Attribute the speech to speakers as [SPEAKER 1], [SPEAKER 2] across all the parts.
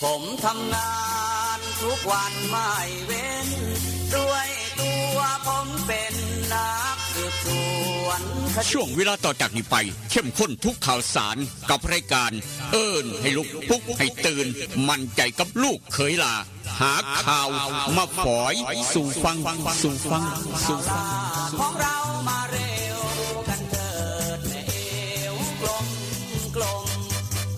[SPEAKER 1] ผมทำงานทุกวันไม่เว้นด้วยตัวผมเป็นนักสืบสวนช่วงเวลาต่อจากนี้ไปเข้มข้นทุกข่าวสารกับรายการเอิ้นให้ลุกปลุกให้ตื่นมั่นใจกับลูกเขยลาหาข่าวมาฝอยสู่ฟังของเรามาเร็วกันเถิดในเอวกลม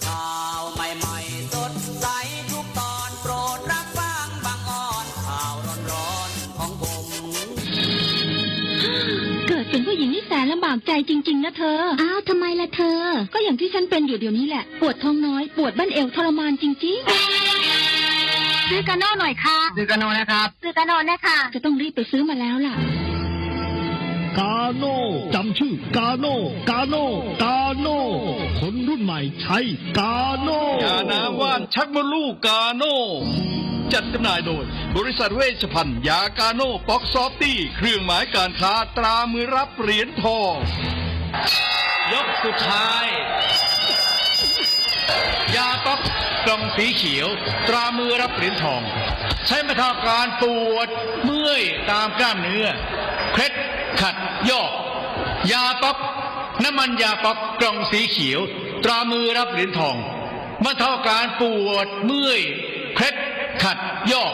[SPEAKER 1] ข่าวใหม่ๆสดใสทุกตอนโปรดรับฟังบางอ่อนข่าวร้อนๆของผม
[SPEAKER 2] เกิดเป็นผู้หญิงนี่แสนลำบากใจจริงๆนะเธออ้าวทำไมล่ะเธอก็อย่างที่ฉันเป็นอยู่เดี๋ยวนี้แหละปวดท้องน้อยปวดบั้นเอวทรมานจริงๆซื้อกาโน่หน่อยค่ะ
[SPEAKER 3] ซื้อกาโน่นะครับ
[SPEAKER 2] ซื้อกาโน่นะคะจะต้องรีบไปซื้อมาแล้วล่ะ
[SPEAKER 4] กาโน่จำชื่อกาโน่คนรุ่นใหม่ใช้กาโน่
[SPEAKER 5] ยาน้ำว่านชักมดลูกกาโน่จัดจำหน่ายโดยบริษัทเวชภัณฑ์ยากาโน่ป๊อกซอฟตี้เครื่องหมายการค้าตรามือรับเหรียญทองยกสุดท้ายยาป๊อกกล่องสีเขียวตรามือรับเหรียญทองใช้บรรเทาการปวดเมื่อยตามกล้ามเนื้อเคล็ดขัดยอกยาป๊อกน้ำมันยาป๊อกกล่องสีเขียวตรามือรับเหรียญทองบรรเทาการปวดเมื่อยเคล็ดขัดยอก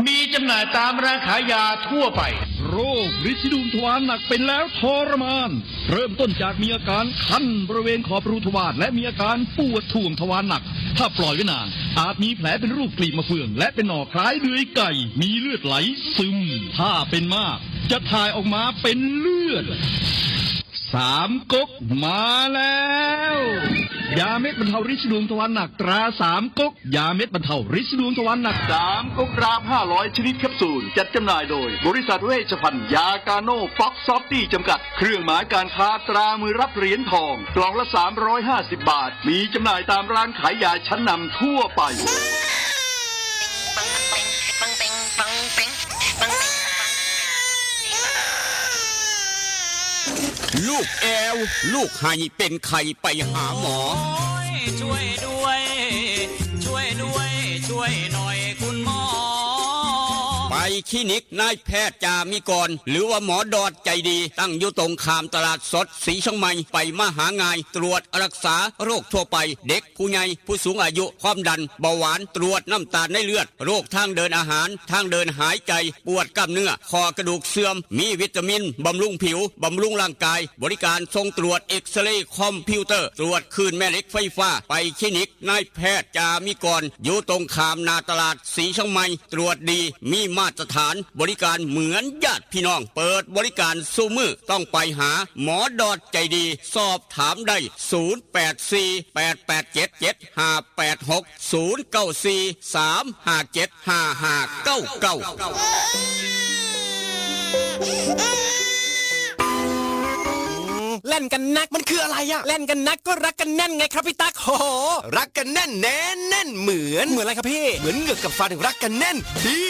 [SPEAKER 5] มีจำหน่ายตามร้านขายยาทั่วไป
[SPEAKER 4] โรคริดซีดวงทวารหนักเป็นแล้วทรมานเริ่มต้นจากมีอาการคันบริเวณขอบรูทวารและมีอาการปวดถ่วงทวารหนักถ้าปล่อยไว้นานอาจมีแผลเป็นรูปกลีบมะเฟืองและเป็นหน่อคล้ายเดือยไก่มีเลือดไหลซึมถ้าเป็นมากจะถ่ายออกมาเป็นเลือดสามก๊กมาแล้วยาเม็ดบรรเทาริดซีดวงทวารหนักตราสามก๊กยาเม็ดบรรเทาริดซีดวงทวารหนัก
[SPEAKER 5] สามก๊กราม500ชนิดแคปซูลจัดจำหน่ายโดยบริษัทเวชภัณฑ์ยากาโน่ป๊อกซอฟตี้จำกัดเครื่องหมายการค้าตรามือรับเหรียญทองกล่องละ350 บาทมีจำหน่ายตามร้านขายยาชั้นนำทั่วไป
[SPEAKER 1] ลูกแอวลูกไห้เป็นไข้ไปหาหมอช่วยด้วยช่วยหน่อยคุณหมอไปคลินิกนายแพทย์จามิกรหรือว่าหมอดอดใจดีตั้งอยู่ตรงข้ามตลาดสดศรีเชียงใหม่ไปมาหางายตรวจรักษาโรคทั่วไปเด็กผู้ใหญ่ผู้สูงอายุความดันเบาหวานตรวจน้ำตาลในเลือดโรคทางเดินอาหารทางเดินหายใจปวดกล้ามเนื้อคอกระดูกเสื่อมมีวิตามินบำรุงผิวบำรุงร่างกายบริการส่งตรวจเอ็กซเรย์คอมพิวเตอร์ตรวจคลื่นแม่เหล็กไฟฟ้าไปคลินิกนายแพทย์จามิกรอยู่ตรงข้ามนาตลาดศรีเชียงใหม่ตรวจดีมีมาตรฐานบริการเหมือนญาติพี่น้องเปิดบริการสู้มือต้องไปหาหมอดอดใจดีสอบถามได้
[SPEAKER 3] เล่นกันนักมันคืออะไรอะเล่นกันนักก็รักกันแน่นไงครับพี่ตั๊กโหรักกันแน่นแน่นเหมือนอะไรครับพี่เหมือนเหงือกกับฟันรักกันแน่นดี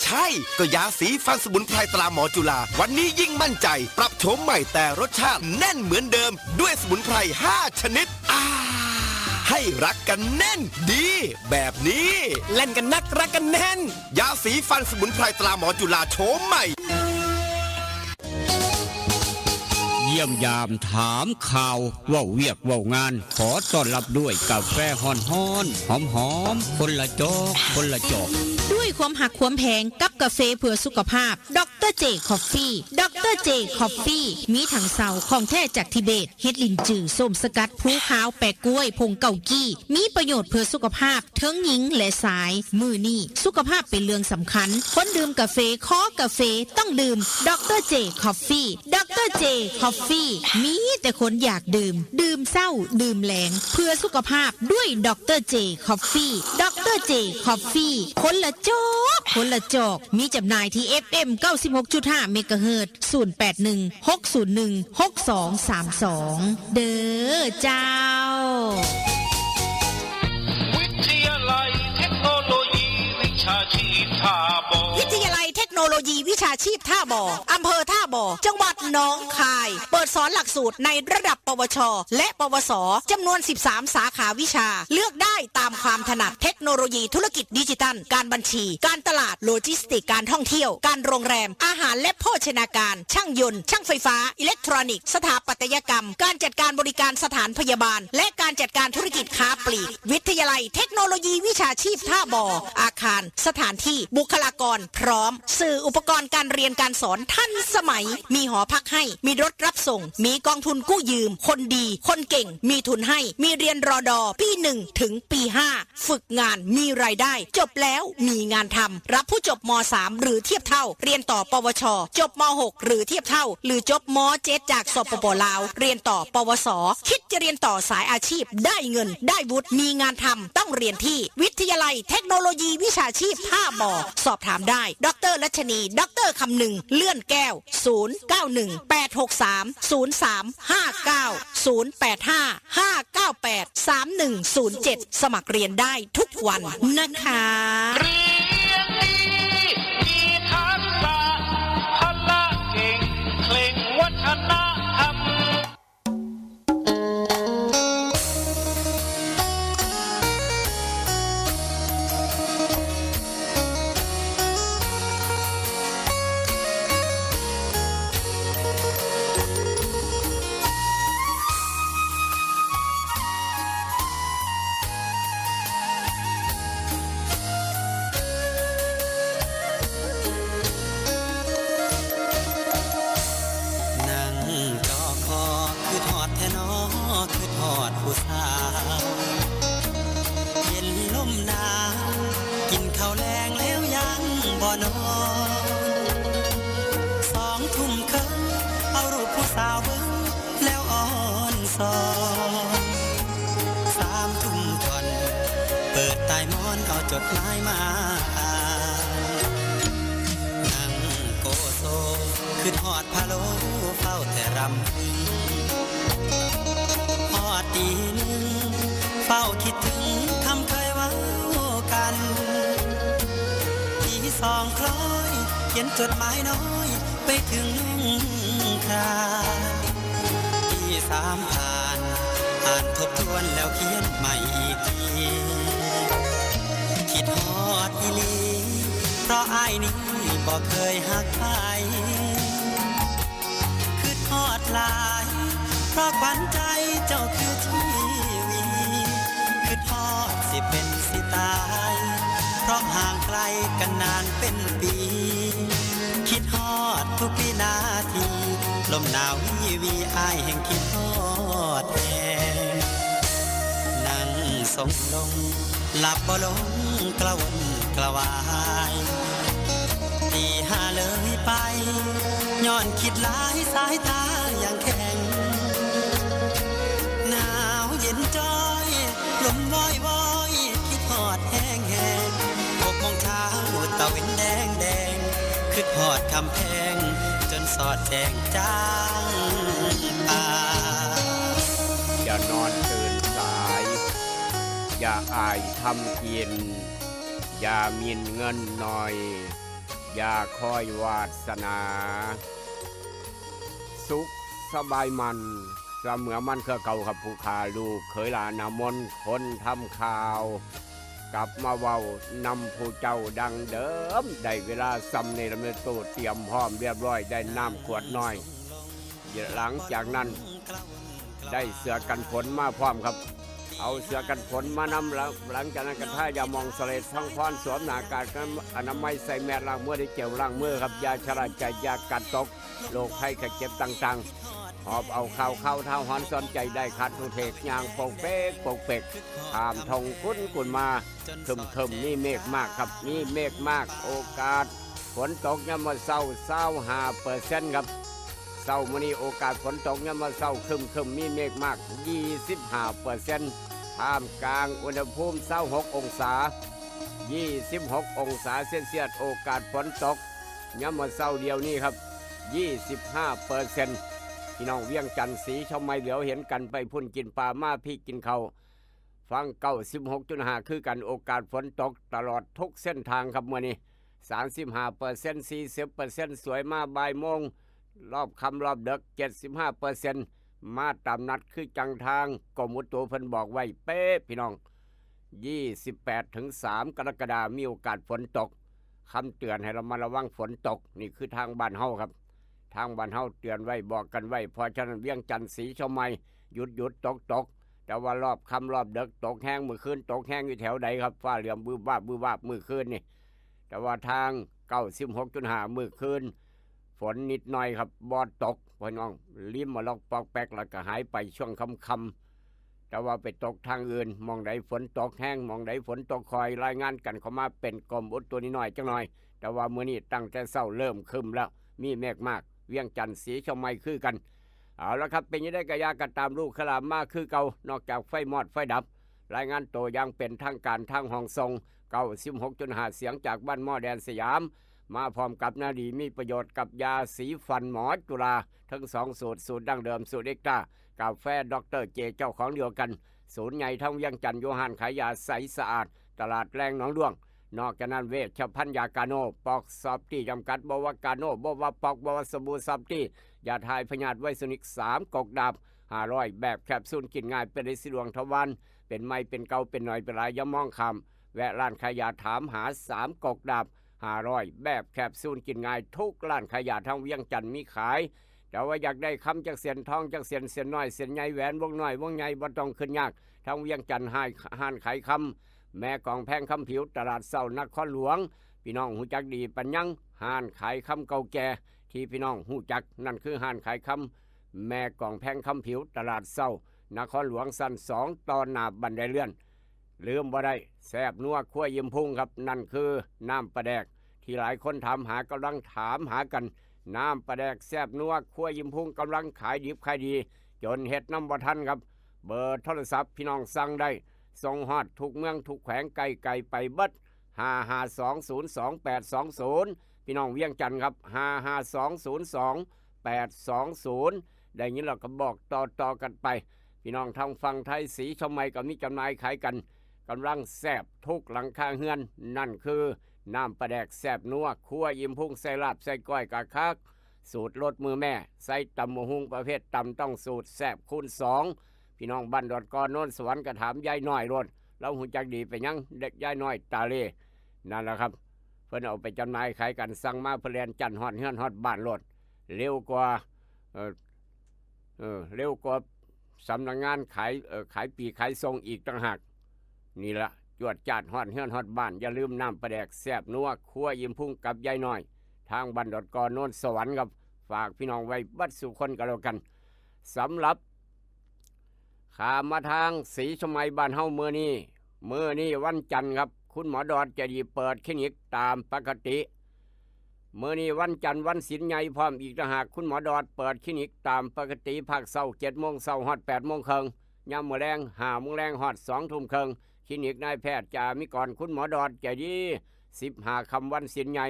[SPEAKER 3] ใช่ก็ยาสีฟันสมุนไพรตราหมอจุฬาวันนี้ยิ่งมั่นใจปรับโฉมใหม่แต่รสชาติแน่นเหมือนเดิมด้วยสมุนไพร5 ชนิดให้รักกันแน่นดีแบบนี้เล่นกันนักรักกันแน่นยาสีฟันสมุนไพรตราหมอจุฬาโฉมใหม่
[SPEAKER 1] เยี่ยมยามถามข่าวว่าเวียกว่างานขอต้อนรับด้วยกาแฟหอมคนละจอก
[SPEAKER 6] ด้วยความหักความแพงกับกาแฟเพื่อสุขภาพดรเจคอฟฟี่ดรเจคอฟฟี่มีถังเสาของแท้จากทิเบตเฮ็ดลินจือส้มสกัดผู้ขาวแปะกล้วยผงเก่ากี้มีประโยชน์เพื่อสุขภาพทั้งหญิงและชายมือนี่สุขภาพเป็นเรื่องสำคัญคนดื่มกาแฟขอกาแฟต้องดื่มดรเจคอฟฟี่ดรเจคอฟฟี่มีแต่คนอยากดื่มเศร้าดื่มแหลงเพื่อสุขภาพด้วยดรเจคอฟฟี่ดรเจคอฟฟี่คนละจอกมีจำหน่ายที่ FM 96.5 เมกะเฮิรตซ์ 0816016232 เด้อเจ้า
[SPEAKER 7] วิทยาลัยเทคโนโลยีวิชาชีพท่าบ่อวิทยาลัยเทคโน
[SPEAKER 6] โนโลยีวิชาชีพท่าบ่ออำเภอท่าบ่อจังหวัดหนองคาย เปิดสอนหลักสูตรในระดับปวช และปวสจำนวน 13 สาขาวิชาเลือกได้ตามความถนัดเทคโนโลยีธุรกิจดิจิทัลการบัญชีการตลาดโลจิสติกการท่องเที่ยวการโรงแรมอาหารและโภชนาการช่างยนต์ช่างไฟฟ้าอิเล็กทรอนิกส์สถาปัตยกรรมการจัดการบริการสถานพยาบาลและการจัดการธุรกิจค้าปลีกวิทยาลัยเทคโนโลยีวิชาชีพท่าบ่ออาคารสถานที่บุคลากรพร้อมสื่ออุปกรณ์การเรียนการสอนทันสมัยมีหอพักให้มีรถรับส่งมีกองทุนกู้ยืมคนดีคนเก่งมีทุนให้มีเรียนรอดอปี1ถึงปี5ฝึกงานมีรายได้จบแล้วมีงานทำรับผู้จบม3หรือเทียบเท่าเรียนต่อปวชจบม6หรือเทียบเท่าหรือจบม7จากสปปลาวเรียนต่อปวสคิดจะเรียนต่อสายอาชีพได้เงินได้วุฒิมีงานทำต้องเรียนที่วิทยาลัยเทคโนโลยีวิชาชีพท่าบ่อสอบถามได้ดร.รัชนีดร.คำนึงเลื่อนแก้ว09186303590855983107สมัครเรียนได้ทุกวันนะคะ
[SPEAKER 5] เรียนดีมีทักษะพละเก่งเคร่งวัฒนธรรม
[SPEAKER 3] นั่งจอคอคือทอดแทนอคือทอดผู้สาวเย็นลมหนาวกินข้าวแรงแล้วยังบ่นอน2 ทุ่มครึ่งเอารูปผู้สาวเบิ่งแล้วอ่อนสอน3 ทุ่มก่อนเปิดใต้หมอนเอาจดหมายมาอ่านนั่งโกโซคือทอดพะโล้เฝ้าแต่รำพึงพอตี1เฝ้าคิดถึงคำเคยเว้ากันตี2คล้อยเขียนจดหมายน้อยไปถึงนุ่งครานตี3ผ่านอ่านทบทวนแล้วเขียนใหม่อีกทีคิดฮอดอีหลีเพราะอ้ายนี้บ่เคยหักใครคือทอดหลายเพราะขวัญใจเจ้าคือชีวีคือทอดสิเป็นสิตายเพราะห่างไกลกันนานเป็นปีคิดฮอดทุกวินาทีลมหนาววีอ้ายแห่งคิดฮอดแองนั่งส่งลงหลับบ่ลงกระวนกระวายตี5เลยไปย้อนคิดหลายสายตาอย่างแข็งหนาวเย็นจ้อยลมวอยวอยคิดฮอดแห้งแห้ง6 โมงเช้าตะเวนแดงแดงคิดฮอดคำแพงจนสอดแจงจ้างตา
[SPEAKER 1] อย่านอนตื่นสาย อย่าอายทำกิน อย่ามินเงินหน่อย อย่าคอยวาสนา สุขสบายมันเสมอมันคือเก่าครับผู้ขาลูกเคยลานามนคนทำข่าว กลับมาเว้านำผู้เจ้าดังเดิมได้เวลาซำในลำเนินตู้เตรียมพร้อมเรียบร้อยได้น้ำขวดน้อยหลังจากนั้นได้เสื้อกันฝนมาพร้อมครับเอาเสื้อกันฝนมานำหลังจากนั้นกันท่ายามองสเลดทั้งพรสวมหน้ากากอนามัยใส่แมสล้างมือได้เจลล้างมือครับยาชราใจยากัดตกโรคภัยไข้เจ็บต่างๆหอบเอาเข้าเท้าหอนสนใจได้ขัดทุเทกยางโปกเป๊กโปกเป็กขามทงกุนมาคึมนี่เมฆมากครับนี่เมฆมากโอกาสฝนตกยามมื้อเช้า25%ครับเช้ามื้อนี้โอกาสฝนตกยามมื้อเช้าคึมมีเมฆมาก25%ท่ามกลางอุณหภูมิ26 องศา26 องศาเซลเซียสโอกาสฝนตกยามมื้อเช้าเดียวนี้ครับ25%พี่น้องเวียงจันทร์สีชาวไม้เหลียวเห็นกันไปพุ่นกินปลามาพี่กินเขาฟัง96.5คือกันโอกาสฝนตกตลอดทุกเส้นทางครับมื้อนี้
[SPEAKER 7] 35% 40% สวยมาบ่ายโมงรอบค่ำรอบดึก 75% มาตามนัดคือจังทางกรมอุตุเพิ่นบอกไว้เป๊ะพี่น้อง28 ถึง 3 กรกฎาคมมีโอกาสฝนตกคำเตือนให้เรามาระวังฝนตกนี่คือทางบ้านเฮาครับทางบ้านเฮาเตือนไว้บอกกันไว้เพราะฉะนั้นเวียงจันทร์ศรีชมัยหยุดตกแต่ว่ารอบค่ำรอบดึกตกแห้งมื้อคืนตกแห้งอยู่แถวใดครับฟ้าเหลี่ยมบื้อวาบมื้อคืนนี่แต่ว่าทาง 96.5 มื้อคืนฝนนิดหน่อยครับบ่ตกพี่น้องลิ้มมาลอกปอกแป๊กแล้วก็หายไปช่วงค่ำๆแต่ว่าไปตกทางอื่นมองใดฝนตกแห้งมองใดฝนตกคอยรายงานกันเข้ามาเป็นกรมอุตุนิดหน่อยจังหน่อยแต่ว่ามื้อนี้ตั้งแต่เช้าเริ่มครึ้มแล้วมีเมฆมากเวียงจันทร์ศรีชมัยคือกันเอาละครับเป็นยังได้กะยากันตามลูกขลามมาคือเก่านอกจากไฟมอดไฟดับรายงานตัวอย่างเป็นทางการทางห้องทรง96.5เสียงจากบ้านหม้อแดนสยามมาพร้อมกับนาดีมีประโยชน์กับยาสีฟันหมอจุฬาทั้ง2สูตรดั้งเดิมสูตรเอ็กต้ากาแฟดรเจเจ้าของเดียวกันศูนย์ใหญ่ทั้งเวียงจันทร์โยฮันขายยาใสสะอาดตลาดแรงหนองดวงนอกจากนั้นเวชภัณฑ์ยากาโนปอกซอฟตี้จำกัดบวกาโนบวปอกบวสบู่ซอฟตี้ยาทายพยาธิไวซุนิก3กกดาบ500แบบแคปซูลกินง่ายเป็นได้สะดวกทวันเป็นไม่เป็นเกาเป็นหน่อยเป็นหลายอย่ามองคำแวะร้านขายยาถามหา3กกดาบ500แบบแคปซูลกินง่ายทุกร้านขายยาทั้งเวียงจันทร์มีขายแต่ว่าอยากได้คำจากเสียนทองจากเสียนน้อยเสียนใหญ่แหวนวงน้อยวงใหญ่บ่ต้องขึ้นยากทั้งเวียงจันทร์ห้านขายคำแม่กองแพงคำผิวตลาดเศร้านครหลวงพี่น้องหูจักดีปัญญังห้านขายคำเก่าแก่ที่พี่น้องหูจักนั่นคือห้านขายคำแม่กองแพงคำผิวตลาดเศร้านครหลวงสั้น2ตอนหนาบันไดเลื่อนลืมบ่ได้แซ่บนัวขั้วยิ้มพุ่งครับนั่นคือน้ำปลาแดกที่หลายคนถามหากำลังถามหากันน้ำปลาแดกแซ่บนัวขั้วยิ้มพุ่งกำลังขายดิบขายดีจนเฮ็ดน้ำบ่ทันครับเบอร์โทรศัพท์พี่น้องสั่งได้ส่งฮอดทุกเมืองทุกแขวงไกลไปเบิด552022820พี่น้องเวียงจันทร์ครับ552022820ได้ยินเราก็บอกต่อกันไปพี่น้องทางฝั่งไทยสีชมัยกับมีจำหน่ายขายกันกำลังแซ่บทุกหลังคาเฮือนนั่นคือน้ำปลาแดกแซ่บนัวคั่วยิ้มพุ่งใส่ลาบใส่ก้อยกะคักสูตรรสมือแม่ใส่ตำมะฮุงประเภทตำต้องสูตรแซ่บคูณ2พี่น้องบ้านดอดกอนโน้นสวรรค์กระถามยายน้อยรถเราหูจักดีไปยังเด็กยายน้อยตาเล่นั่นแหละครับเพิ่นเอาไปจำหน่ายขายกันสั่งมาเพื่อเรียนจันฮอดเฮือนฮอดบ้านรถเร็วกว่าเร็วกว่าสำนักงานขายปีขายทรงอีกต่างหากนี่ละจวดจาดฮอดเฮือนฮอดบ้านอย่าลืมน้ำปลาแดกแซ่บนัวคั่วยิ้มพุ่งกับยายน้อยทางบ้านดอดกอนโน้นสวรรค์ครับฝากพี่น้องไว้บัดสู่คนกันแล้วกันสำหรับขามมาทางศรีชมัยบ้านเฮาเมื่อนี้วันจันทร์ครับคุณหมอดอดจะดีเปิดคลินิกตามปกติเมื่อนี้วันจันทร์วันศีลใหญ่พร้อมอีกต่างหากคุณหมอดอดเปิดคลินิกตามปกติภาคเช้า7 โมงเช้าฮอด8 โมงครึ่งยามมื้อแลง5 โมงแลงฮอด2 ทุ่มครึ่งคลินิกนายแพทย์จ่ามิกรคุณหมอดอดจะดี15 ค่ำวันศีลใหญ่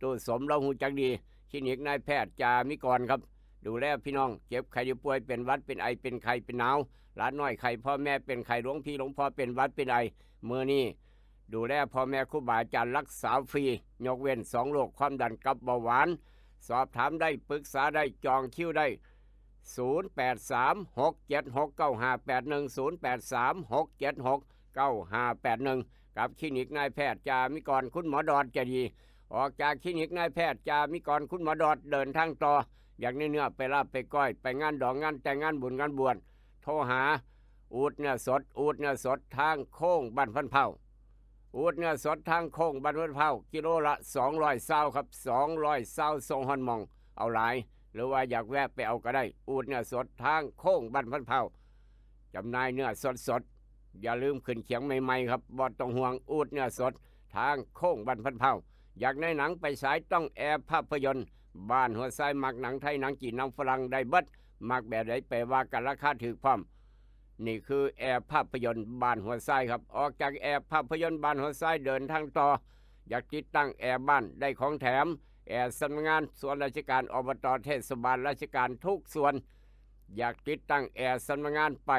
[SPEAKER 7] ตู้สมเราหูจักดีคลินิกนายแพทย์จ่ามิกรครับดูแลพี่น้องเจ็บไข้ได้ป่วยเป็นหวัดเป็นไอเป็นไข้เป็นหนาวหลานน้อยไข้พ่อแม่เป็นไข้หลวงพี่หลวงพ่อเป็นหวัดเป็นไอเมื่อนี้ดูแลพ่อแม่ครูบาอาจารย์รักษาฟรียกเว้น2 โรคความดันกับเบาหวานสอบถามได้ปรึกษาได้จองคิวได้0836769581 กับคลินิกนายแพทย์จ่ามิกรคุณหมอดอดจะดีออกจากคลินิกนายแพทย์จ่ามิกรคุณหมอดอดเดินทางต่ออยากเนื้อไปลาบไปก้อยไปงานดองงานแต่งงานบุญงานบวชโทรหาอูดเนื้อสดทางโค้งบ้านพันเผาอูดเนื้อสดทางโค้งบ้านพันเผากิโลละ200 เศร้าครับ200 เศร้าส่งฮอนมองเอาหลายหรือว่าอยากแวะไปเอาก็ได้อูดเนื้อสดทางโค้งบ้านพันเผาจำหน่ายเนื้อสดอย่าลืมขึ้นเขียงใหม่ๆครับบ่ต้องห่วงอูดเนื้อสดทางโค้งบ้านพันเผาอยากในหนังไปฉายต้องแอร์ภาพยนตร์บ้านหัวไส้มักหนังไทยหนังจีนหนังฝรั่งได้เบิดมักแบบใดไปว่ากันราคาถูกพร้อมนี่คือแอร์ภาพยนตร์บ้านหัวไส้ครับออกจากแอร์ภาพยนตร์บ้านหัวไส้เดินทางต่ออยากติดตั้งแอร์บ้านได้ของแถมแอร์สำนักงานส่วนราชการอบตเทศบาลราชการทุกส่วนอยากติดตั้งแอร์สำนักงานไป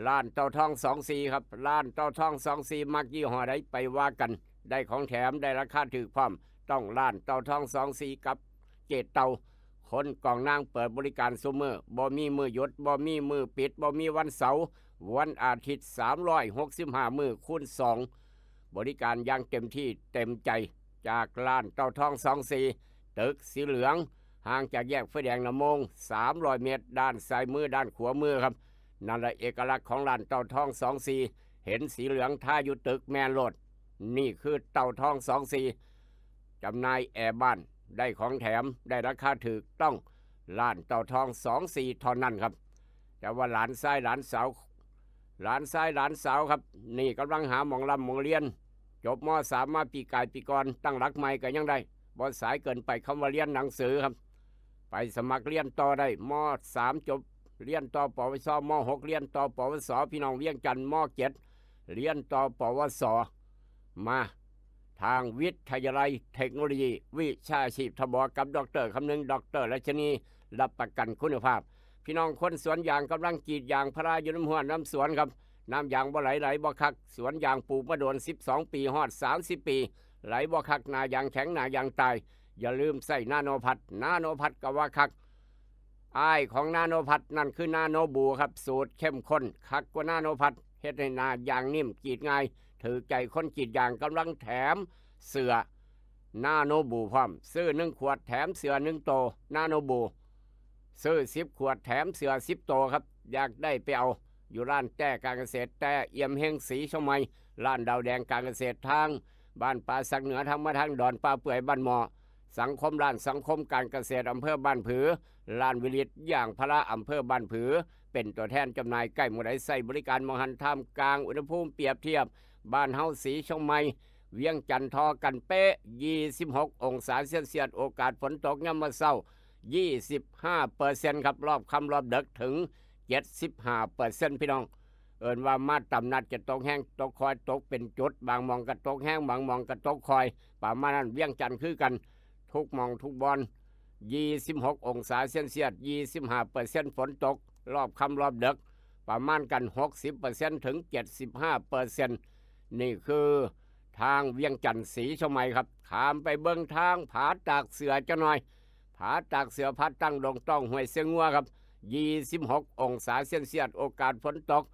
[SPEAKER 7] ร้านเต่าทอง24ครับร้านเต่าทอง24มักยี่ห้อใดไปว่ากันได้ของแถมได้ราคาถูกพร้อม ต้องล้านเต่าทอง24กับเจดเต่าคนกองนางเปิดบริการซุมื้อบ่มีมือหยุดบ่มีมือปิดบ่มีวันเสาร์วันอาทิตย์365มื้อคูณ2บริการอย่างเต็มที่เต็มใจจากร้านเต่าทอง24ตึกสีเหลืองห่างจากแยกไฟแดงนำมง300 เมตรด้านซ้ายมือด้านขวามือครับนั่นแหละเอกลักษณ์ของร้านเต่าทอง24เห็นสีเหลืองท่าอยู่ตึกแมนโรดนี่คือเต่าทอง24จำหน่ายแอร์บ้านได้ของแถมได้ราคาถูกต้องร้านเต่าทอง24เท่านั้นครับแต่ว่าหลานชายหลานสาวครับนี่กำลังหาหมองลำหมองเรียนจบม.3 มาปีกายปีก่อนตั้งรักใหม่ก็ยังได้บ่สายเกินไปคำว่าเรียนหนังสือครับไปสมัครเรียนต่อได้ม.3 จบเรียนต่อปวสม.6 เรียนต่อปวสพี่น้องเวียงจันทน์ม.7 เรียนต่อปวสมาทางวิทยาลัยเทคโนโลยีวิชาชีพทบกับดร.คำนึงดร.รัชนีรับประกันคุณภาพพี่น้องคนสวนยางกำลังกรีดยางพาราอยู่น้ำหัวน้ำสวนครับน้ำยางบ่ไหลบ่คักสวนยางปลูกมาโดน12 ปีฮอด30 ปีไหลบ่คักนายางแข็งนายางตายอย่าลืมใส่นาโนพัดก็ว่าคักอ้ายของนาโนพัดนั่นคือนาโนบูครับสูตรเข้มข้นคักกว่านาโนพัดเฮ็ดให้นายางนิ่มกรีดง่ายถือใจคนกรีดยางกำลังแถมเสือนาโนบูพร้อมซื้อ1 ขวดแถมเสือ1 โตนาโนบูซื้อ10 ขวดแถมเสือ10 โตครับอยากได้ไปเอาอยู่ร้านแต้การเกษตรแต้เอี่ยมเฮงสีชมัยร้านดาวแดงการเกษตรทางบ้านป่าสักเหนือทางมาทางดอนป่าเปื่อยบ้านหมอสังคมร้านสังคมการเกษตรอำเภอบ้านผือร้านวิลิตอย่างพระอำเภอบ้านผือเป็นตัวแทนจำหน่ายใกล้หมู่ใดใส่บริการมองหันท่ามกลางอุณหภูมิเปรียบเทียบบ้านเฮาสีชมัยเวียงจันทน์ทอกันเป๊ะ26 องศาเซลเซียสโอกาสฝนตกยามมื้อเช้า25%ครับรอบค่ำรอบดึกถึง75%พี่น้องเอิ้นว่ามาต่ำนัดจะตกแห้งตกคอยตกเป็นจุดบางมองก็ตกแห้งบางมองก็ตกคอยประมาณนั้นเวียงจันทน์คือกันทุกมองทุกบอน26 องศาเซลเซียส25%ฝนตกรอบค่ำรอบดึกประมาณกัน 60% ถึง 75% นี่คือทางเวียงจันทน์ศรีชมัยครับขามไปเบิ่งทางผาตากเสือจะหน่อยผาตากเสือพัดตั้งดงต้องห้วยเสียงงัวครับ26 องศาเซลเซียสโอกาสฝนตก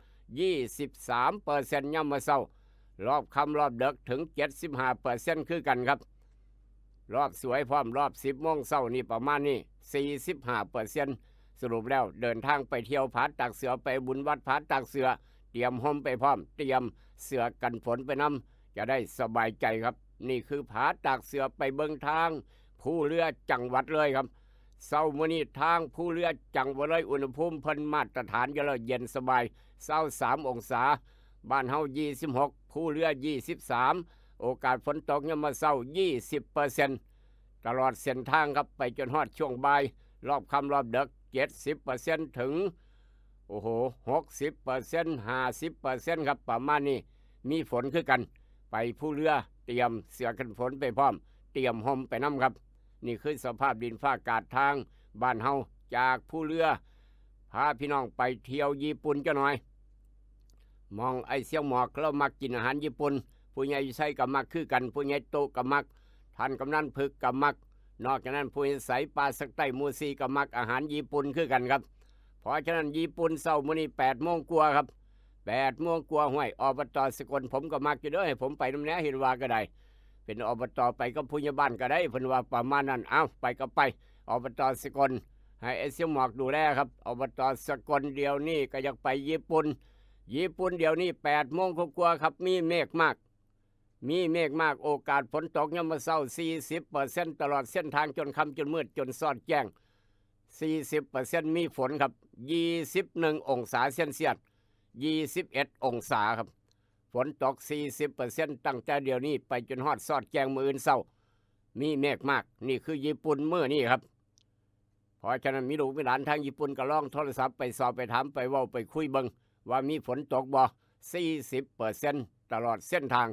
[SPEAKER 7] 23%ย่ำมื้อเช้ารอบค่ำรอบดึกถึง 75% คือกันครับรอบสวยพร้อมรอบ10 โมงเช้านี่ประมาณนี้ 45% สรุปแล้วเดินทางไปเที่ยวผาตากเสือไปบุญวัดผาตากเสือเตรียมห่มไปพร้อมเตรียมเสือกันฝนไปนำจะได้สบายใจครับนี่คือผาตากเสือไปเบิ่งทางผู้เรือจังหวัดเลยครับเช้ามื้อนี้ทางผู้เรือจังหวัดเลยอุณหภูมิเพิ่นมาตรฐานอยู่แล้วเย็นสบาย23 องศาบ้านเฮา26ผู้เรือ23โอกาสฝนตกยามมื้อเช้า 20% ตลอดเส้นทางครับไปจนฮอดช่วงบ่ายรอบค่ำรอบดึก 70% ถึง60% 50% ครับประมาณนี้มีฝนคือกันไปผู้เรือเตรียมเสื้อกันฝนไปพร้อมเตรียมห่มไปนำครับนี่คือสภาพดินฟ้าอากาศทางบ้านเฮาจากผู้เรือพาพี่น้องไปเที่ยวญี่ปุ่นจะหน่อยมองไอ้เสี่ยวหมอกเรามักกินอาหารญี่ปุ่นผู้ใหญ่ใช้กับมักคือกันผู้ใหญ่โตกับมักท่านกำนันพึกกับมักนอกจากนั้นผู้ใหญ่ใสปลาสักใต้มูซีกับมักอาหารญี่ปุ่นคือกันครับเพราะฉะนั้นญี่ปุ่นเช้ามื้อนี้8 โมงกว่าครับ8 โมงกว่าห้วยอบต.สกลผมก็มักอยู่เด้อให้ผมไปนำแหน่เห็นว่าก็ได้เป็นอบต.ไปกับผู้ใหญ่บ้านก็ได้เพิ่นว่าประมาณนั้นเอ้าไปก็ไปอบต.สกลให้ไอ้เสี่ยวหมอกดูแลครับอบต.สกลเดียวนี้ก็อยากไปญี่ปุ่นเดี๋ยวนี้8 โมงกว่าครับมีเมฆมากโอกาสฝนตกยามมื้อเช้า 40% ตลอดเส้นทางจนค่ำจนมืดจนสอดแจ้ง 40% มีฝนครับ21 องศาเซลเซียส21 องศาครับฝนตก 40% ตั้งแต่เดี๋ยวนี้ไปจนฮอดสอดแจ้งมื้ออื่นเช้ามีเมฆมากนี่คือญี่ปุ่นมื้อนี้ครับเพราะฉะนั้นมีลูกมีหลานทางญี่ปุ่นก็ลองโทรศัพท์ไปสอบไปถามไปเว้าไปคุยเบิ่งว่ามีฝนตกบ่ 40% ตลอดเส้นทาง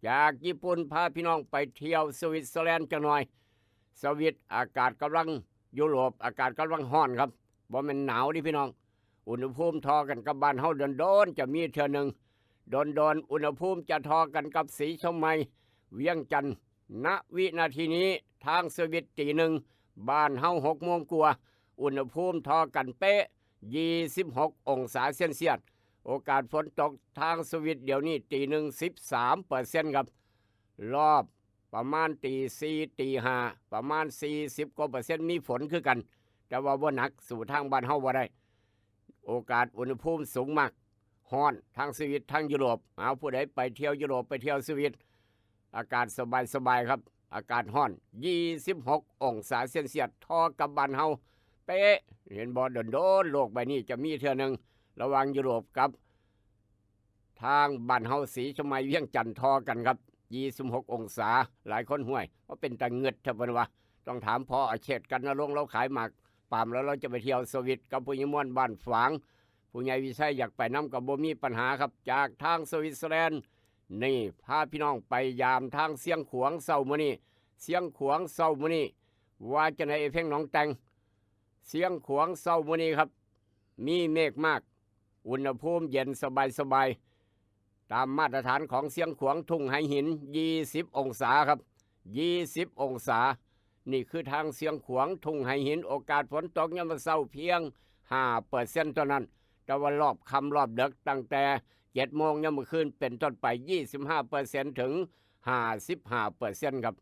[SPEAKER 7] จากญี่ปุ่นพาพี่น้องไปเที่ยวสวิตเซอร์แลนด์จังหน่อยสวิตอากาศกำลังยุโรปอากาศกำลังร้อนครับบ่แม่นหนาวดิพี่น้องอุณหภูมิทอกันกับบ้านเฮาโดนๆจะมีเทื่อนึงโดนอุณหภูมิจะทอกันกับสีชมัยเวียงจันทน์ ณวินาทีนี้ทางสวิตตีหนึ่งบ้านเฮา6 โมงกว่าอุณหภูมิทอกันเป๊ะ26 องศาเซนเซียสโอกาสฝนตกทางสวิตเดี๋ยวนี้ตีหนึ่ง13%ครับรอบประมาณตี4ตี5ประมาณ40กว่า%มีฝนคือกันแต่ว่าบ่หนักสู่ทางบ้านเฮาบ่ได้โอกาสอุณหภูมิสูงมากฮ้อนทางสวิตทางยุโรปเอาผู้ใดไปเที่ยวยุโรปไปเที่ยวสวิตอากาศสบายครับอากาศฮ้อน26 องศาเซนเซียสทอกับบ้านเฮาเป๊ะเห็นบ่โดนโลกใบนี้จะมีเทื่อนึงระหว่างยุโรปกับทางบ้านเฮาสีชมัยเวียงจันทน์ทอกันครับ26 องศาหลายคนห่วยว่าเป็นตะเงึดเถอะเพิ่นว่าต้องถามพ่ออาเชษกันนรงค์เราขายหมากปามแล้วเราจะไปเที่ยวสวิตกับผู้ใหญ่ม่วนบ้านฝางผู้ใหญ่วิชัยอยากไปน้ำกับบ่มีปัญหาครับจากทางสวิตเซอร์แลนด์นี่พาพี่น้องไปยามทางเสียงขวางเศร้ามื้อนี้เสียงขวางเศร้ามื้อนี้ว่าจะในเพ่งหนองแตงเสียงขวางเศร้ามื้อนี้ครับมีเมฆมากอุณหภูมิเย็นสบายตามมาตรฐานของเสียงขวางทุ่งไหหิน20 องศาครับ20 องศานี่คือทางเสียงขวางทุ่งไหหินโอกาสฝนตกยามมื้อเช้าเพียง5%เท่านั้นแต่ว่ารอบค่ำรอบดึกตั้งแต่7 โมงยามมื้อคืนเป็นต้นไป25%ถึง55%ครับ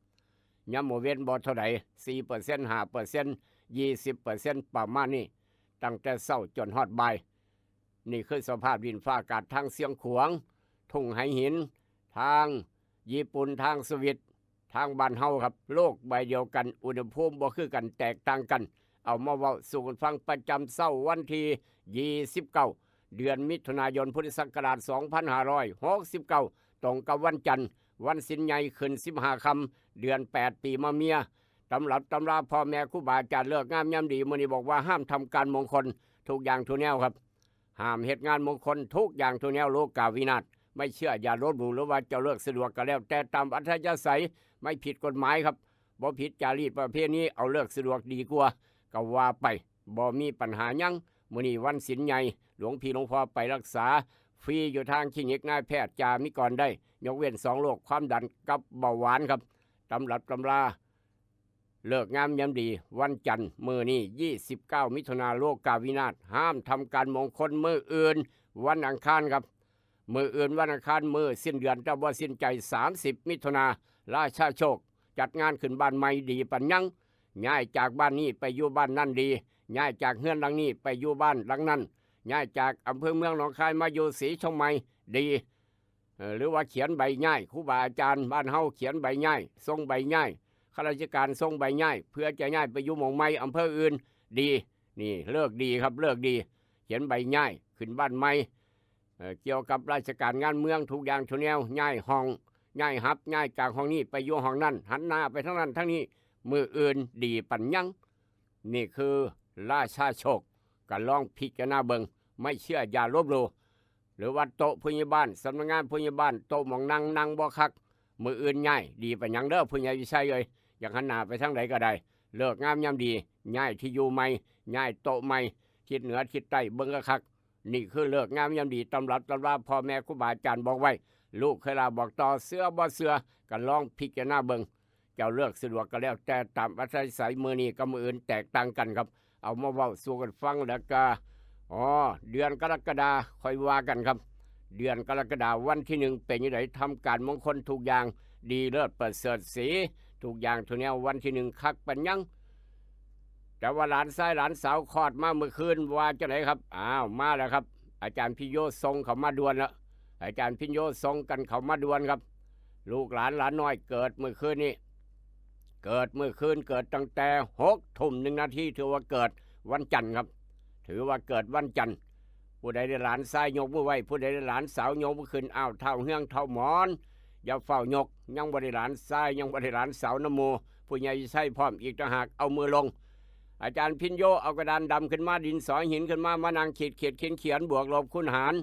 [SPEAKER 7] ยามมื้อเว้นบ่เท่าใด 4% 5% 20% ประมาณนี้ตั้งแต่เช้าจนฮอดบ่ายนี่คือสภาพดินฟ้าอากาศทางเสียงขวางทุ่งไหหินทางญี่ปุ่นทางสวิตทางบ้านเฮาครับโลกใบเดียวกันอุณหภูมิบ่คือกันแตกต่างกันเอามาเว้าสู่กันฟังประจำเช้าวันที่29เดือนมิถุนายนพุทธศักราช2569ตรงกับวันจันทร์วันศีลใหญ่ขึ้น15ค่ำเดือน8ปีมะเมียตำรับตำราพ่อแม่ครูบาอาจารย์เลิกงามยามดีมื้อนี้บอกว่าห้ามทำการมงคลทุกอย่างทุกแนวครับห้ามเหตุงานมงคลทุกอย่างทุกแนวโลกาวินาศไม่เชื่ออย่าลบหลู่หรือว่าจะเลิกสะดวกก็แล้วแต่ตามอัธยาศัยไม่ผิดกฎหมายครับบ่ผิดจารีตประเภทนี้เอาเลิกสะดวกดีกว่าก็ว่าไปบ่มีปัญหาหยังมื้อนี้วันศีลใหญ่หลวงพี่หลวงพ่อไปรักษาฟรีอยู่ทางคลินิกนายแพทย์จามิกรได้ยกเว้น2โรคความดันกับเบาหวานครับตำรับตำราเลิกงามยามดีวันจันทร์มื้อนี้29 มิถุนายนโลกาวินาศห้ามทำการมงคลมื้ออื่นวันอังคารครับมื้ออื่นวันอังคารมื้อสิ้นเดือนแต่ว่าสิ้นใจ30 มิถุนายนราชาโชคจัดงานขึ้นบ้านใหม่ดีปัญญังย้ายจากบ้านนี้ไปอยู่บ้านนั่นดีย้ายจากเฮือนหลังนี้ไปอยู่บ้านหลังนั้นย้ายจากอำเภอเมืองหนองคายมาอยู่ศรีชมใหม่ดีหรือว่าเขียนใบย้ายครูบาอาจารย์บ้านเฮาเขียนใบย้ายส่งใบย้ายข้าราชการส่งใบย้ายเพื่อจะย้ายไปอยู่หม่องใหม่อำเภออื่นดีนี่เลิกดีครับเลิกดีเขียนใบย้ายขึ้นบ้านใหม่เกี่ยวกับราชการงานเมืองทุกอย่างทุกแนวย้ายห้องย้ายฮับย้ายจากห้องนี้ไปอยู่ห้องนั้นหันหน้าไปทั้งนั้นทั้งนี้มืออื่นดีปัญญังนี่คือราชาโชคก็ลองพิจารณาเบิงไม่เชื่ออย่าลบหลู่หรือว่าโต๊ะผู้ใหญ่บ้านสำนักงานผู้ใหญ่บ้านโต๊ะหมองนั่งบ่คักมืออื่นง่ายดีปัญญังเด้อผู้ใหญ่วิชัยเลยอยากหันหน้าไปทางไหนก็ได้เลิกงามยามดีง่ายที่อยู่ใหม่ง่ายโต๊ะใหม่ทิศเหนือทิศใต้เบิ่งก็คักนี่คือเลิกงามยามดีตำรับตำราพ่อแม่ครูบาอาจารย์บอกไว้ลูกเคยลาบอกต่อเสื้อบ่เสื้อก็ลองพิจารณาเบิงเจ้าเลือกสะดวกก็แล้วแต่ตามอัธยาศัยมือนี้กับมืออื่นแตกต่างกันครับเอามาเว้าสู่กันฟังแล้วก็เดือนกรกฎาคมค่อยว่ากันครับเดือนกรกฎาคมวันที่1เป็นยังไงทำการมงคลทุกอย่างดีเลิศประเสริฐศรีทุกอย่างทุกแนววันที่1คักปัญญังแต่ว่าหลานชายหลานสาวคลอดมาเมื่อคืนว่าจะไหนครับมาแล้วครับอาจารย์พิโยทรงเขามาด่วนแล้วอาจารย์พิโยทรงกันเขามาด่วนครับลูกหลานน้อยเกิดเมื่อคืนนี้เกิดเมื่อคืนเกิดตั้งแต่6:01 ถือว่าเกิดวันจันทร์ครับถือว่าเกิดวันจันทร์ผู้ใดได้หลานชายยกมือไหวผู้ใดได้หลานสาวยกมือขึ้นเท่าเฮืองเท่าหมอนอย่าเฝ้ายกยังบ่ได้หลานชายยังบ่ได้หลานสาวนโมผู้ใหญ่ใช้พร้อมอีกต่างหากเอามือลงอาจารย์พิญโยเอากระดานดำขึ้นมาดินสอหินขึ้นมานั่งขีดเขียนบวกลบคูณหาร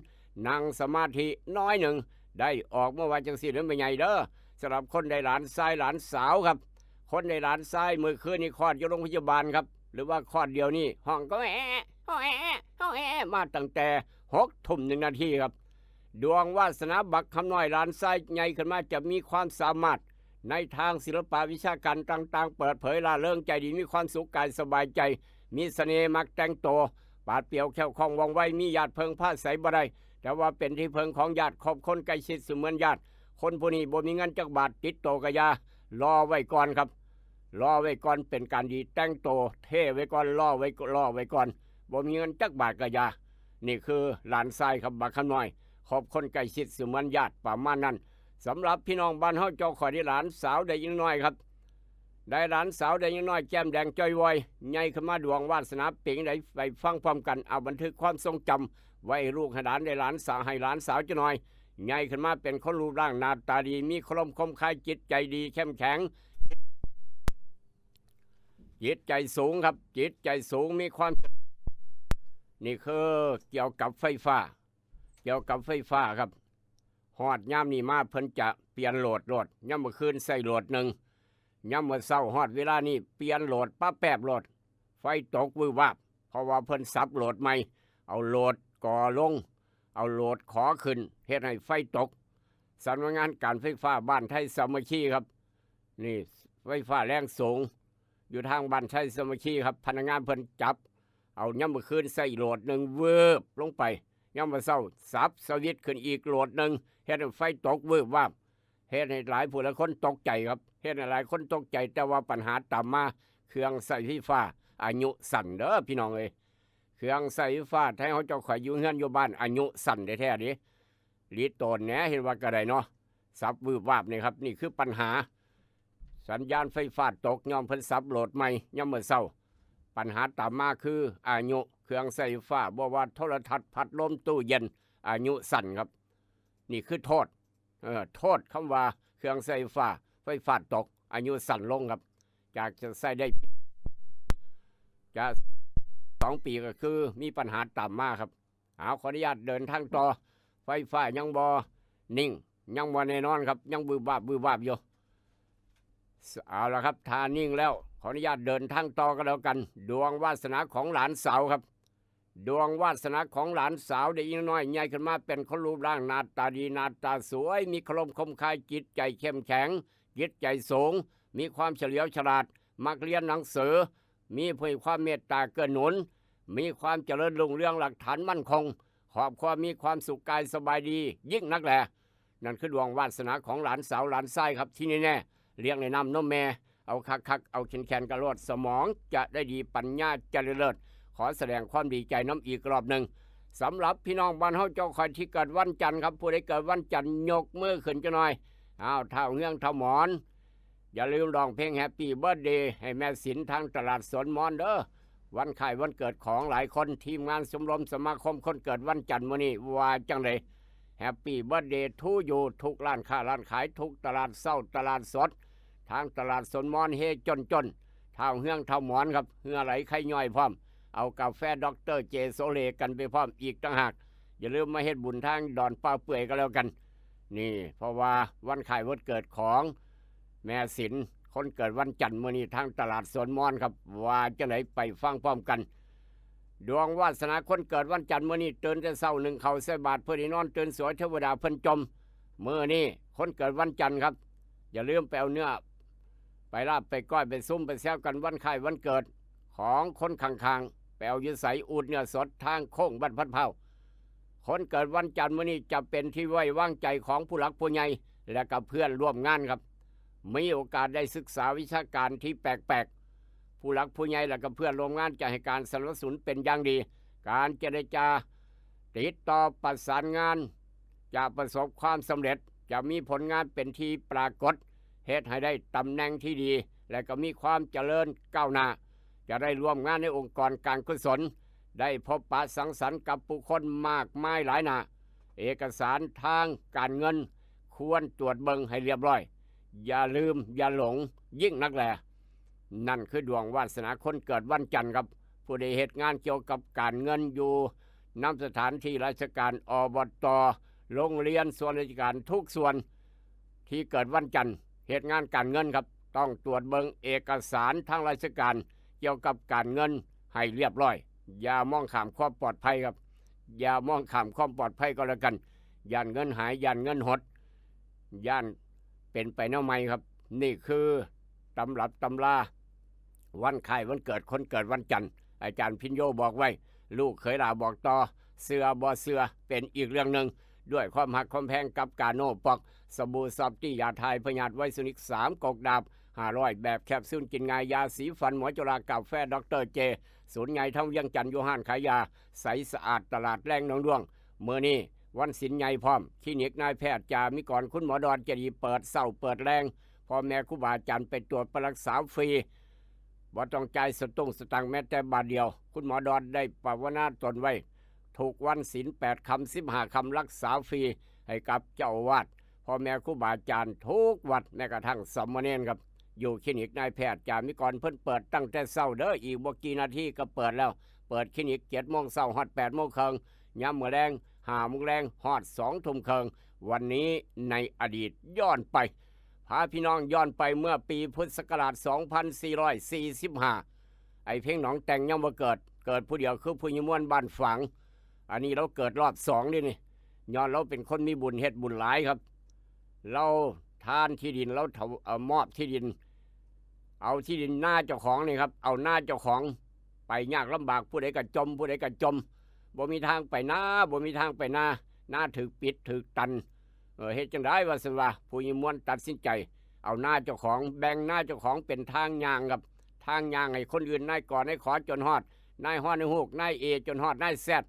[SPEAKER 7] นั่งสมาธิน้อยหนึ่งได้ออกเมื่อวันจังสี่นั้นเป็นใหญ่เด้อสำหรับคนได้หลานชายหลานสาวครับคนในหลานทรายมือคืนนี่คลอดอยู่โรงพยาบาลครับหรือว่าคลอดเดียวนี่ห้องก็มาตั้งแต่6:01 ครับดวงวาสนาบักคำน้อยหลานทรายใหญ่ขึ้นมาจะมีความสามารถ ในทางศิลปะวิชาการต่างๆเปิดเผยล่าเริงใจดีมีความสุขกายสบายใจมีเสน่ห์มักแต่งตัวปราดเปรียวแค่วคล่องว่องไวมีญาติเพิงผ้าใสบ่ได้แต่ว่าเป็นที่เพิงของญาติครอบคนใกล้ชิดเสมือนญาติคนผู้นี้บ่มีเงินจักบาทติดโตวกะยารอไว้ก่อนครับรอไว้ก่อนเป็นการดีแต่งโตวเท่ไว้ก่อนรอไว้ก่อนบ่มีเงินจักบาทกะยานี่คือหลานชายครับบักคำน้อยครอบคนใกล้ชิดเสมือนญาติประมาณนั้นสำหรับพี่น้องบ้านเฮาเจ้าขอได้หลานสาวได้ยิ่งน้อยครับได้หลานสาวได้ยิ่งน้อยแก้มแดงจ้อยวอยใหญ่ขึ้นมาดวงวาสนาเป่งได้ไปฟังพร้อมกันเอาบันทึกความทรงจำไว้ลูกให้หลานได้หลานสาวให้หลานสาวจะน้อยใหญ่ขึ้นมาเป็นคนรูปร่างหน้าตาดีมีคมคมคายจิตใจดีเข้มแข็งจิตใจสูงครับจิตใจสูงมีความนี่คือเกี่ยวกับไฟฟ้าครับฮอดย่ำนี่มาเพิ่นจะเปลี่ยนโหลดย่ำเมื่อคืนใส่โหลดหนึ่งย่ำเมื่อเช้าฮอดเวลานี่เปลี่ยนโหลดป้าแป๊บโหลดไฟตกวืบวาบเพราะว่าเพิ่นซับโหลดใหม่เอาโหลดก่อลงเอาโหลดขอขึ้นเฮ็ดให้ไฟตกสำนักงานการไฟฟ้าบ้านไทยสามัคคีครับนี่ไฟฟ้าแรงสูงอยู่ทางบ้านไทยสามัคคีครับพนักงานเพิ่นจับเอาย่ำเมื่อคืนใส่โหลดหนึ่งเวิบลงไปย่ำเมื่อเช้าซับสวิตช์ขึ้นอีกโหลดหนึ่งเฮ็ดให้ไฟตกวืบวาบเฮ็ดให้หลายผู้หลายคนตกใจครับเฮ็ดให้หลายคนตกใจแต่ว่าปัญหาตามมาเครื่องใส่ไฟฟ้าอายุสั้นเด้อพี่น้องเอ้ยเครื่องใส่ไฟฟ้าไทยเฮาเจ้าข่อยอยู่เฮือนอยู่บ้านอายุสั้นแท้ๆดิลีโตนแหน่เห็นว่าก็ได้เนาะซับวืบวาบนี่ครับนี่คือปัญหาสัญญาณไฟฟ้าตกย่อมเพิ่นซับโหลดใหม่ย่อมเมื่อเช้าปัญหาตามมาคืออายุเครื่องใส่ไฟฟ้าบ่ว่าโทรทัศน์พัดลมตู้เย็นอายุสั้นครับนี่คือโทษโทษคำว่าเครื่องใส่ไฟฟ้าตกอายุสั้นลงครับจากจะใส่ได้จะ2 ปีก็คือมีปัญหาตามมาครับเอาขออนุญาตเดินทางต่อไฟฟ้ายังบ่นิ่งยังบ่แน่นอนครับยังบืบวาบอยู่เอาละครับทานิ่งแล้วขออนุญาตเดินทางต่อกันแล้วกันดวงวาสนาของหลานสาวครับดวงวาสนาของหลานสาวได้ยิ่งน้อยใหญ่ขึ้นมาเป็นคนรูปร่างหน้าตาดีหน้าตาสวยมีคมคายจิตใจเข้มแข็งจิตใจสูงมีความเฉลียวฉลาดมักเรียนหนังสือมีความเมตตาเกื้อหนุนมีความเจริญรุ่งเรืองหลักฐานมั่นคงครอบครัวมีความสุขกายสบายดียิ่งนักแหละนั่นคือดวงวาสนาของหลานสาวหลานชายครับที่แน่ๆเลี้ยงในน้ำนมแม่เอาคักเอาแขนกระโดดสมองจะได้ดีปัญญาเจริญเลิศขอแสดงความดีใจน้ำอีกรอบหนึ่งสำหรับพี่น้องบ้านเฮาเจ้าคอยที่เกิดวันจันทร์ครับผู้ใดเกิดวันจันทร์ยกมือขึ้นจะหน่อยเท่าเงื่องเท่าหมอนอย่าลืมร้องเพลงแฮปปี้เบิร์ธเดย์ให้แม่ศิลทางตลาดสวนมอนเด้อวันคล้ายวันเกิดของหลายคนทีมงานชมรมสมาคมคนเกิดวันจันทร์มื้อนี้ว่าจังไดแฮปปี้เบิร์ธเดย์ทูอยู่ทุกร้านค้าร้านขายทุกตลาดเช้าตลาดสดทางตลาดสวนมอนเฮจนเท่าเงื่องเท่าหมอนครับเหือไหลไข่ย่อยพร้อมเอากาแฟด็อกเตอร์เจโซเลกันไปพร้อมอีกต่างหากอย่าลืมมาเฮ็ดบุญทางดอนป้าเปื่อยก็แล้วกันนี่เพราะว่าวันคล้ายวันเกิดของแม่ศิลคนเกิดวันจันทร์มื้อนี้ทางตลาดสวนมอนครับว่าจะไหนไปฟังพร้อมกันดวงวาสนาคนเกิดวันจันทร์มื้อนี้ตื่นแต่เช้าหนึ่งเข้าใส่บาตรเพื่อที่นอนตื่นสวยเทวดาเพิ่นจมมื้อนี้คนเกิดวันจันทร์ครับอย่าลืมไปเอาเนื้อไปลาบไปก้อยไปซุ้มไปแซวกันวันคล้ายวันเกิดของคนข้างๆไปเอายืดใสอูดเนื้อสดทางโค้งบ้านพัดเผาคนเกิดวันจันทร์มื้อนี้จะเป็นที่ไว้วางใจของผู้หลักผู้ใหญ่และกับเพื่อนร่วมงานครับมีโอกาสได้ศึกษาวิชาการที่แปลกๆผู้หลักผู้ใหญ่และกับเพื่อนร่วมงานจะให้การสนับสนุนเป็นอย่างดีการเจรจาติดต่อประสานงานจะประสบความสำเร็จจะมีผลงานเป็นที่ปรากฏเฮ็ดให้ได้ตำแหน่งที่ดีและก็มีความเจริญก้าวหน้าจะได้ร่วมงานในองค์กรการกุศลได้พบปะสังสรรค์กับผู้คนมากมายหลายหน้าเอกสารทางการเงินควรตรวจเบิ่งให้เรียบร้อยอย่าลืมอย่าหลงยิ่งนักแลนั่นคือดวงวาสนาคนเกิดวันจันทร์ครับผู้ใดเหตุงานเกี่ยวกับการเงินอยู่นำสถานที่ราชการอบต.โรงเรียนส่วนราชการทุกส่วนที่เกิดวันจันทร์เหตุงานการเงินครับต้องตรวจเบิ่งเอกสารทางราชการเกี่ยวกับการเงินให้เรียบร้อยอย่ามองข้ามความปลอดภัยครับอย่ามองข้ามความปลอดภัยก็แล้วกันย่านเงินหายย่านเงินหดย่านเป็นไปแนวใหม่ครับ นี่คือตำรับตำราวันไข่วันเกิดคนเกิดวันจันทร์อาจารย์พินโยบอกไว้ลูกเคยลาบอกต่อเสือบ่เสือเป็นอีกเรื่องหนึ่งด้วยความหักความแพงกับกาโนปอกสบู่ซอฟตี้ยาไทยพยาธิไวซูนิก3กกดาบ500แบบแคปซูลกินง่ายยาสีฟันหมอจุฬากาแฟดรเจศูนย์ใหญ่ทั้งเวียงจันทร์โยฮันขายยาใสสะอาดตลาดแรงหนองดวงเมื่อนี้วันศิลใหญ่พร้อมคลินิกนายแพทย์จามิกรคุณหมอดอนเจดีเปิดเศร้าเปิดแรงพ่อแม่ครูบาอาจารย์ไปตรวจรักษาฟรีบ่ต้องจ่ายสตังค์แม้แต่บาทเดียวคุณหมอดอนได้ภาวนาตนไว้ถูกวันศีล8 คำ 15 คำรักษาฟรีให้กับเจ้าอาวาสพ่อแม่ครูบาอาจารย์ทุกวัดแม้กระทั่งสามเณรครับอยู่คลินิกนายแพทย์จามิกรเพิ่นเปิดตั้งแต่เช้าเด้ออีกบ่กี่นาทีก็เปิดแล้วเปิดคลินิก7 โมงเช้าฮอด8 โมงครึ่งยามมื้อแลง5 โมงแลงฮอด2 ทุ่มครึ่งวันนี้ในอดีตย้อนไปพาพี่น้องย้อนไปเมื่อปีพุทธศักราช 2445 ไอ้เพ่งหนองแต่งยังบ่เกิดผู้เดียวคือผู้ยิมวนบ้านฝังอันนี้เราเกิดรอบ2นี่ย้อนเราเป็นคนมีบุญเฮ็ดบุญหลายครับเราทานที่ดินเรามอบที่ดินเอาที่ดินหน้าเจ้าของนี่ครับเอาหน้าเจ้าของไปยากลำบากผู้ใดก็จมบ่มีทางไปหน้าหน้าถึกปิดถึกตันเฮ็ดจังได๋ว่าซั่นว่าผู้ยิมวนตัดสินใจเอาหน้าเจ้าของแบ่งหน้าเจ้าของเป็นทางย่างครับทางย่างให้คนอื่นนายก่อนนายขอจนฮอดนายฮอดนายฮูกนายเอจนฮอดนายแซด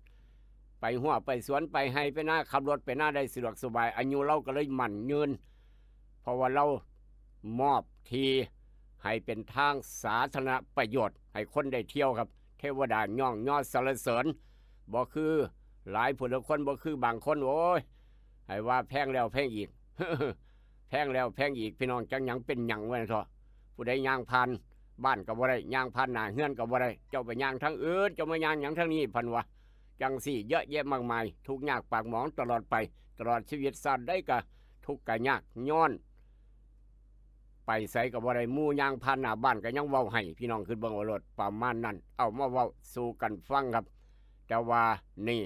[SPEAKER 7] ไปหัวไปสวนไปให้ไปหน้าขับรถไปหน้าได้สะดวกสบายอายุเราก็เลยมั่นยืนเพราะว่าเรามอบทีให้เป็นทางสาธารณประโยชน์ให้คนได้เที่ยวครับเทวดาย่องยอดสรรเสริญบ่คือหลายผู้ละคนบ่คือบางคนโอ้ยให้ว่าแพงแล้วแพงอีก แพงแล้วแพงอีกพี่น้องจังหยังเป็นหยังไว้เถอะผู้ใดย่างผ่านบ้านก็บ่ได้ย่างผ่านหน้าเฮือนก็บ่ได้เจ้าไปย่างทางอื่นเจ้ามาย่างหยังทางนี้พันวะจังสี่เยอะแยะมากมายทุกยากปากหมองตลอดไปตลอดชีวิตสัตว์ได้ก็ทุกข์ก็ยากย้อนไปใส่ก็บ่ได้หมู่ย่างผ่านหน้าบ้านก็ยังเว้าให้พี่น้องขึ้นเบิ่งว่ารถประมาณนั้นเอามาเว้าสู่กันฟังครับแต่ว่านี่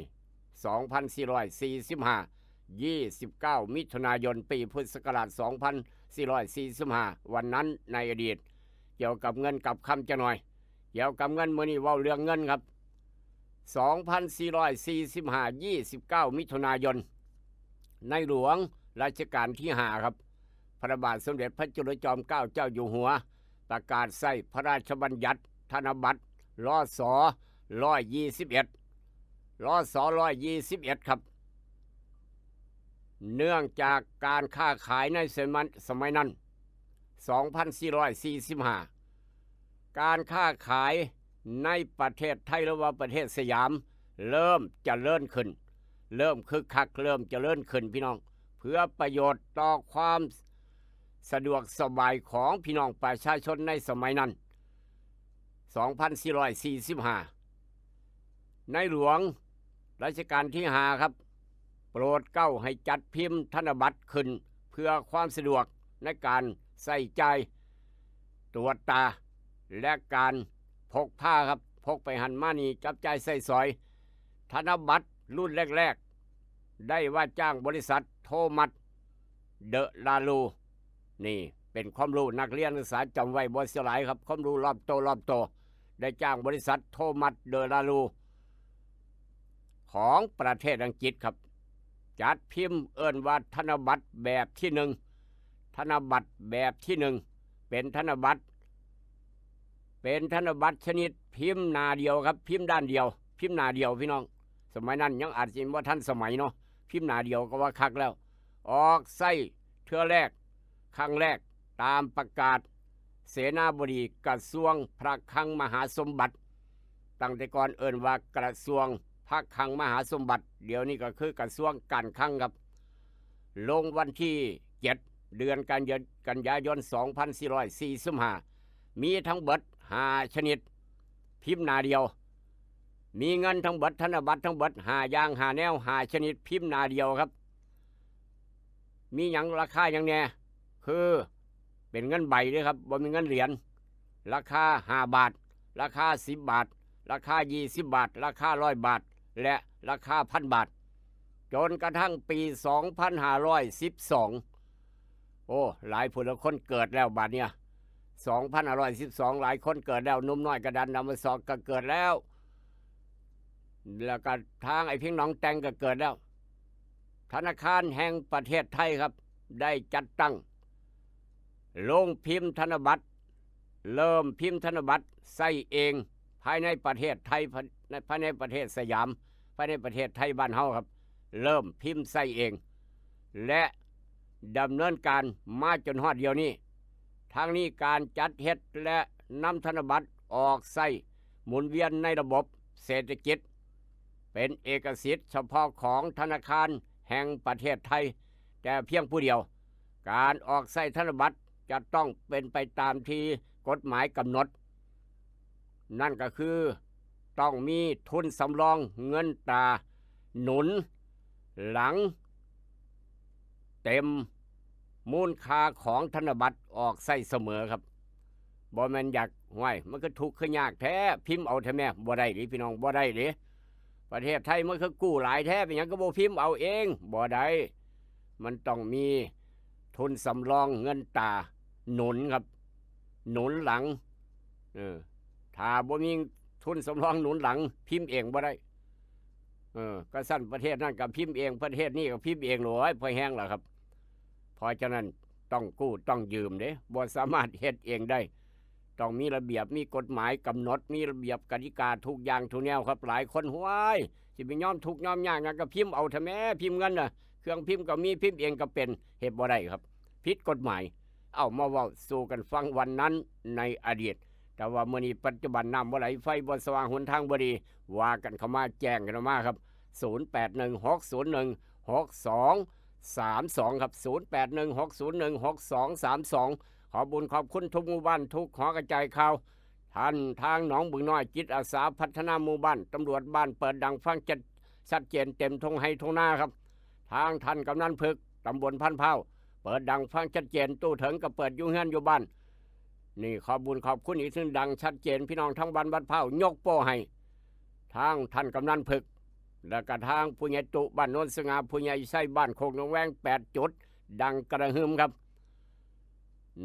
[SPEAKER 7] 2445 29 มิถุนายนปีพุทธศักราช 2445 วันนั้นในอดีตเกี่ยวกับเงินกับคำจะหน่อยเกี่ยวกับเงินมื้อนี้เว้าเรื่องเงินครับ2445 29 มิถุนายนในหลวงรัชกาลที่5ครับพระบาทสมเด็จพระจุลจอมเกล้าเจ้าอยู่หัวประกาศใช้พระราชบัญญัติธนบัตรรศ121ครับ เนื่องจากการค้าขายในสมัยนั้น 2445 การค้าขายในประเทศไทยหรือว่าประเทศสยามเริ่มเจริญขึ้นเริ่มคึกคักเริ่มเจริญขึ้นพี่น้องเพื่อประโยชน์ต่อความสะดวกสบายของพี่น้องประชาชนในสมัยนั้น 2445 ในหลวงรัชกาลที่5ครับโปรดเกล้าให้จัดพิมพ์ธนบัตรขึ้นเพื่อความสะดวกในการใส่ใจตรวจตาและการพกพาครับพกไปหันมานี่จับใจใส่สอยธนบัตรรุ่นแรกๆได้ว่าจ้างบริษัทโทมัสเดอะลาลูนี่เป็นความรู้นักเรียนศึกษาจำไว้บ่เสียหลายครับความรู้รอบโตได้จ้างบริษัทโทมัสเดอะลาลูของประเทศอังกฤษครับจัดพิมพ์เอิ้นว่าธนบัตรแบบที่1ธนบัตรแบบที่1เป็นธนบัตรชนิดพิมพ์หน้าเดียวครับพิมพ์ด้านเดียวพิมพ์หน้าเดียวพี่น้องสมัยนั้นยังอาจจะว่าทันสมัยเนาะพิมพ์หน้าเดียวก็ว่าคักแล้วออกไส้เทื่อแรกครั้งแรกตามประกาศเสนาบดีกระทรวงพระคลังมหาสมบัติตั้งแต่ก่อนเอิ้นว่ากระทรวงพระคลังมหาสมบัติเดี๋ยวนี้ก็คือกระทรวงการคลังครับลงวันที่7 เดือนกันยายน 2445 มีทั้งเบิด5ชนิดพิมพ์หน้าเดียวมีเงินทั้งเบิดธนบัตรทั้งเบิด5อย่าง5แนว5ชนิดพิมพ์หน้าเดียวครับมีหยังราคาหยังแน่คือเป็นเงินใบด้วยครับบ่มีเงินเหรียญราคา5 บาทราคา10 บาทราคา20 บาทราคา100 บาทและราคา1,000 บาทจนกระทั่งปี 2512 โอ้หลายผู้ละคนเกิดแล้วบัดเนี่ย2512หลายคนเกิดแล้วหนุ่มน้อยกระดันนำมาสอกก็เกิดแล้วแล้วก็ทางไอ้พี่น้องแต่งก็เกิดแล้วธนาคารแห่งประเทศไทยครับได้จัดตั้งโรงพิมพ์ธนบัตรเริ่มพิมพ์ธนบัตรใส่เองภายในประเทศไทยภายในประเทศสยามภายในประเทศไทยบ้านเฮาครับเริ่มพิมพ์ใส่เองและดำเนินการมาจนฮอดเดียวนี้ทางนี้การจัดเฮ็ดและนำธนบัตรออกใส่หมุนเวียนในระบบเศรษฐกิจเป็นเอกสิทธิ์เฉพาะของธนาคารแห่งประเทศไทยแต่เพียงผู้เดียวการออกใส่ธนบัตรจะต้องเป็นไปตามที่กฎหมายกำหนดนั่นก็คือต้องมีทุนสำรองเงินตราหนุนหลังเต็มมูลค่าของธนบัตรออกใส่เสมอครับบ่แม่นอยากห้วยมันก็ทุกข์ขึ้นยากแท้พิมพ์เอาแท้แม่บ่ได้ดิพี่น้องบ่ได้ดิประเทศไทยมันคือกู้หลายแท้เป็นหยังก็บ่พิมพ์เอาเองบ่ได้มันต้องมีทุนสำรองเงินตราหนุนครับหนุนหลังถ้าบ่มีทุนสำรองหนุนหลังพิมพ์เองบ่ได้ก็สั้นประเทศนั้นกับพิมพ์เองประเทศนี้ก็พิมพ์เองโหลยพอแห้งแล้วครับเพราะฉะนั้นต้องกู้ต้องยืมเด้บ่สามารถเฮ็ดเองได้ต้องมีระเบียบมีกฎหมายกำหนดมีระเบียบกติกาทุกอย่างทุกแนวครับหลายคนห้วยสิไปยอมทุกยอมยากงั้นก็พิมพ์เอาทำแม่พิมพ์เงินน่ะเครื่องพิมพ์ก็มีพิมพ์เองก็เป็นเฮ็ดบ่ได้ครับผิดกฎหมายเอามาเว้าสู่กันฟังวันนั้นในอดีตแต่ว่ามื้อนี้ปัจจุบันน้ำบ่ไหลไฟบ่สว่างหนทางบ่ดีว่ากันเข้ามาแจ้งกันมาครับ0816016232ครับ0816016232ขอบุญขอบคุณทุกหมู่บ้านทุกหอกระจายข่าวท่านทางหนองบึงน้อยจิตอาสาพัฒนาหมู่บ้านตำรวจบ้านเปิดดังฟังชัดเจนเต็มทงให้ทงหน้าครับทางท่านกำนันพึกตำบลพันเผาเปิดดังฟังชัดเจนตู้ถึงก็เปิดอยู่เฮือนอยู่บ้านนี่ขอบุญขอบคุณอีกซึ่งดังชัดเจนพี่น้องทั้งบ้านบ้านเผายกโป้ให้ทางท่านกำนันพึกและกระทางผู้ใหญ่ตุบ้านโนนสง่าผู้ใหญ่ไส้บ้านโคกหนองแวง8 จุดดังกระหึ่มครับ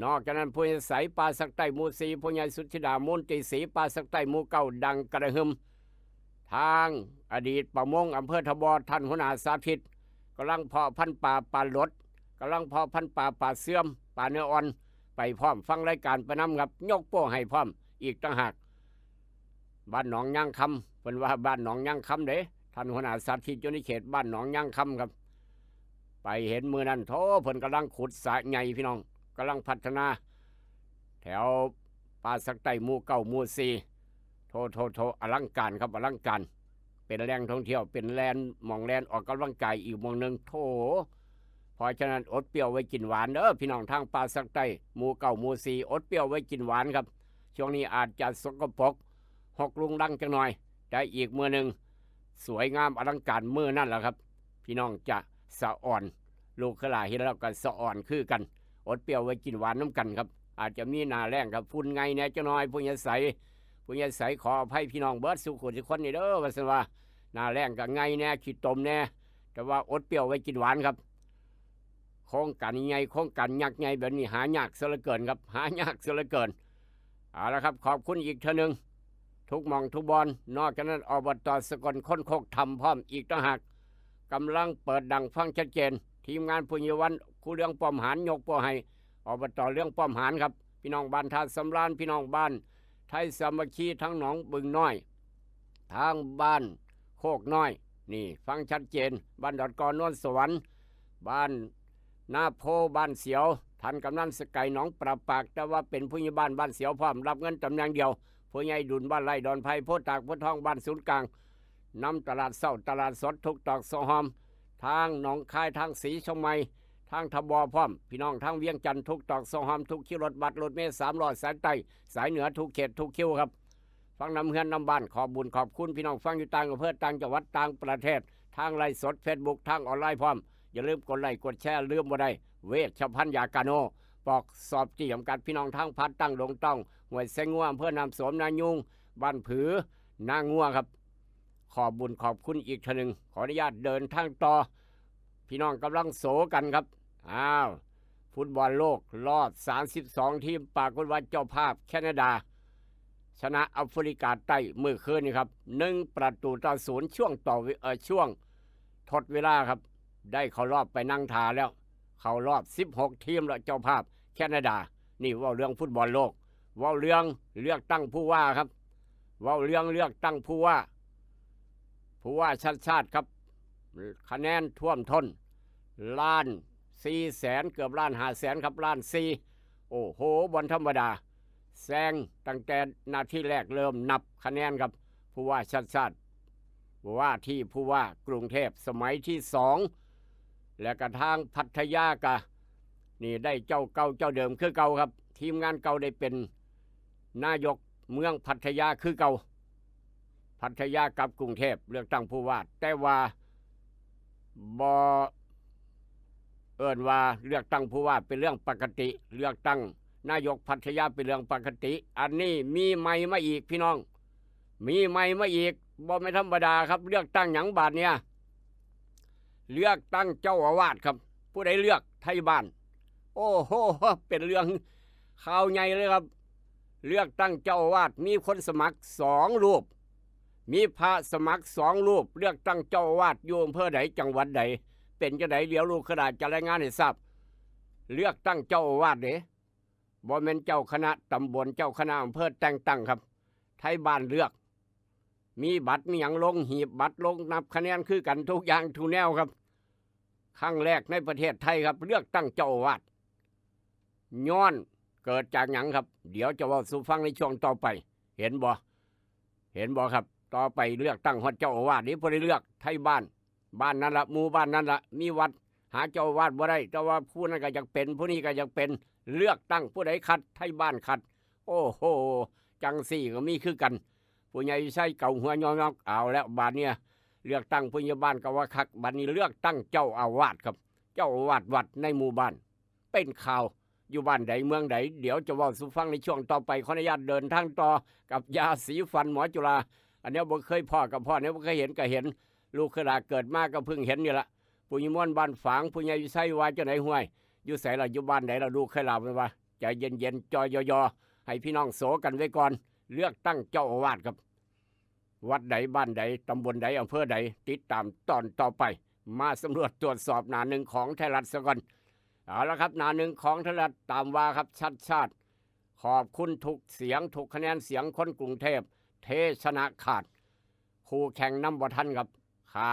[SPEAKER 7] นอกจากนั้นผู้ใหญ่ใสปลาสักใต้หมู่4ผู้ใหญ่สุทธิดามูลตีศรีปลาสักใต้หมู่9ดังกระหึ่มทางอดีตประมงอำเภอทบท่านหัวหน้าสาธิตกำลังเพาะพันธุ์ปลาลดกำลังเพาะพันธุ์ปลาเสื่อมปลาเนื้ออ่อนไปพร้อมฟังรายการประนำครับยกโป้ให้พร้อมอีกต่างหากบ้านหนองย่างคำเป็นว่าบ้านหนองย่างคำเด้ท่านหัวหน้าสาธิตอยู่ในเขตบ้านหนองย่างคำครับไปเห็นมือนั้นโถเพิ่นกำลังขุดสระใหญ่พี่น้องกำลังพัฒนาแถวปลาสักใต้หมู่9หมู่4โทอลังการครับอลังการเป็นแหล่งท่องเที่ยวเป็นแลนด์หม่องแลนด์ออกกำลังกายอีกหม่องนึงโถเพราะฉะนั้นอดเปรี้ยวไว้กินหวานเด้อพี่น้องทางปลาสักใต้หมู่9หมู่4อดเปรี้ยวไว้กินหวานครับช่วงนี้อาจจะสกปรกหกลุงดังจังหน่อยแต่อีกมื้อนึงสวยงามอลังการมื้อนั่นแหละครับพี่น้องจะสะอ่อนลูกขลาเห็นแล้วก็สะอ่อนคือกันอดเปรี้ยวไว้กินหวานน้ำกันครับอาจจะมีหนาแรงครับฝุ่นไงเนี่ยจะน้อยผู้ใหญ่ใสขออภัยพี่น้องเบิร์ดสุขุทุกคนนี่เด้อว่าสิว่าหนาแรงกับไงเนี่ยขีดตมเนี่ยแต่ว่าอดเปรี้ยวไว้กินหวานครับโครงการใหญ่โครงการยักษ์ใหญ่แบบนี้หายากเสียเหลือเกินครับหายากเสียเหลือเกินเอาละครับขอบคุณอีกเท่านึงทุกหม่องทุกบอลนอกจากนั้นอบต.สกลค้นโคกทำพร้อมอีกต่างหากกำลังเปิดดังฟังชัดเจนทีมงานปุญญวันคู่เรื่องป้อมหารยกโป้ให้อบต.เรื่องป้อมหารครับพี่น้องบ้านท่าสำราญพี่น้องบ้านไทยสามัคคีทั้งหนองบึงน้อยทางบ้านโคกน้อยนี่ฟังชัดเจนบ้านดอดกอนนวลสวรรค์บ้านนาโพบ้านเสียวท่านกำนันสกายหนองปราปากแต่ว่าเป็นผู้ใหญ่บ้านบ้านเสียวพร้อมรับเงินตำแหน่งเดียวผู้ใหญ่ดุลบ้านไร่ดอนไผ่โพตากโพทองบ้านศูนย์กลางนำตลาดเศร้าตลาดสดทุกตอกสหอมทางหนองคายทางศรีชมไมทางทบพร้อมพี่น้องทางเวียงจันทร์ทุกตอกสหอมทุกคิวรถบัสรถเมล์300สายใต้สายเหนือทุกเขตทุกคิวครับฟังนำเฮือนนำบ้านขอบุญขอบคุณพี่น้องฟังอยู่ต่างอำเภอต่างจังหวัดต่างประเทศทางไลฟ์สดเฟซบุ๊กทางออนไลน์พร้อมอย่าลืมกดไลค์กดแชร์ลืมบ่ได้เวชภัณฑ์ยากาโนปอกสอบจี้จำกัดพี่น้องทางพัดตั้งลงต้องห้วยแซงงัวอำเภอนำสมนายุงบ้านผือนางงัวครับขอบุญขอบคุณอีกทีหนึ่งขออนุญาตเดินทางต่อพี่น้องกำลังโศกันครับอ้าว ฟุตบอลโลกรอบ32ทีมปรากฏว่าเจ้าภาพแคนาดาชนะแอฟริกาใต้เมื่อคืนนี้ครับ1-0ช่วงช่วงทดเวลาครับได้เข้ารอบไปนั่งทาแล้วเข้ารอบ16ทีมแล้วเจ้าภาพแคนาดานี่ว่าเรื่องฟุตบอลโลกว่าเรื่องเลือกตั้งผู้ว่าครับว่าเรื่องเลือกตั้งผู้ว่าชาติครับคะแนนท่วมท้น1,400,000เกือบ1,500,000ครับ1,400,000โอ้โหบนธรรมดาแซงตั้งแต่นาทีแรกเริ่มนับคะแนนครับผู้ว่าชาติว่าที่ผู้ว่ากรุงเทพสมัยที่2และกระทางพัทยากะนี่ได้เจ้าเก่าเจ้าเดิมคือเก่าครับทีมงานเก่าได้เป็นนายกเมืองพัทยาคือเก่าพัทยากับกรุงเทพเลือกตั้งผู้ว่าแต่ว่าบ่เอิ้นว่าเลือกตั้งผู้ว่าเป็นเรื่องปกติเลือกตั้งนายกพัทยาเป็นเรื่องปกติอันนี้มีใหม่มาอีกพี่น้องมีใหม่มาอีกบ่ไม่ธรรมดาครับเลือกตั้งหยังบาดเนี่ยเลือกตั้งเจ้าอาวาสครับผู้ใดเลือกไทยบ้านโอ้โหเป็นเรื่องข่าวใหญ่เลยครับเลือกตั้งเจ้าอาวาสมีคนสมัคร2รูปมีพระสมัคร2รูปเลือกตั้งเจ้าอาวาสอยู่อำเภอใดจังหวัดใดเป็นจังไดเดี๋ยวลูกขนาดจะรายงานให้ทราบเลือกตั้งเจ้าอาวาสเด้บ่แม่นเจ้าคณะตำบลเจ้าคณะอำเภอแต่งตั้งครับไทยบ้านเลือกมีบัตรมีหยังลงหีบบัตรลงนับคะแนนคือกันทุกอย่างทุกแนวครับครั้งแรกในประเทศไทยครับเลือกตั้งเจ้าอาวาสย้อนเกิดจากหยังครับเดี๋ยวจะเว้าสู่ฟังในช่วงต่อไปเห็นบ่ครับต่อไปเลือกตั้งฮอดเจ้าอาวาสนี่บ่ได้เลือกไทยบ้านนั้นละหมู่บ้านนั้นละมีวัดหาเจ้าอาวาสบ่ได้แต่ว่าผู้นั้นก็อยากเป็นผู้นี้ก็อยากเป็นเลือกตั้งผู้ใดคัดไทยบ้านคัดโอ้โหจังสี่ก็มีคือกันผู้ใหญ่ใช้เก่าหัวยองๆเอาแล้วบาดเนี่ยเลือกตั้งผู้ใหญ่บ้านก็ว่าคักบัดนี้เลือกตั้งเจ้าอาวาสครับเจ้าอาวาสวัดในหมู่บ้านเป็นข่าวอยู่บ้านใดเมืองใดเดี๋ยวจะเว้าสู่ฟังในช่วงต่อไปขออนุญาตเดินทางต่อกับยาสีฟันหมอจุฬาอันนี้บ่เคยพ่อกับพ่อเนี่ยบ่เคยเห็นก็เห็นลูกขนาดเกิดมาก็เพิ่งเห็นนี่ละผู้ใหญ่ม่วนบ้านฝางผู้ใหญ่อยู่ไสว่าจังได๋ห้วยอยู่ไสล่ะอยู่บ้านใดล่ะลูกเคยเล่าไว้ว่าใจเย็นๆจอยอๆให้พี่น้องโสกันไว้ก่อนเลือกตั้งเจ้าอาวาสครับวัดใดบ้านใดตำบลใดอำเภอใดติดตามตอนต่อไปมาสำรวจตรวจสอบหน้าหนึ่งของไทยรัฐซะก่อนเอาละครับหน้าหนึ่งของไทยรัฐตามว่าครับชาติขอบคุณทุกเสียงทุกคะแนนเสียงคนกรุงเทพเทชนะขาดคู่แข่งน้ำบ่ทันครับขา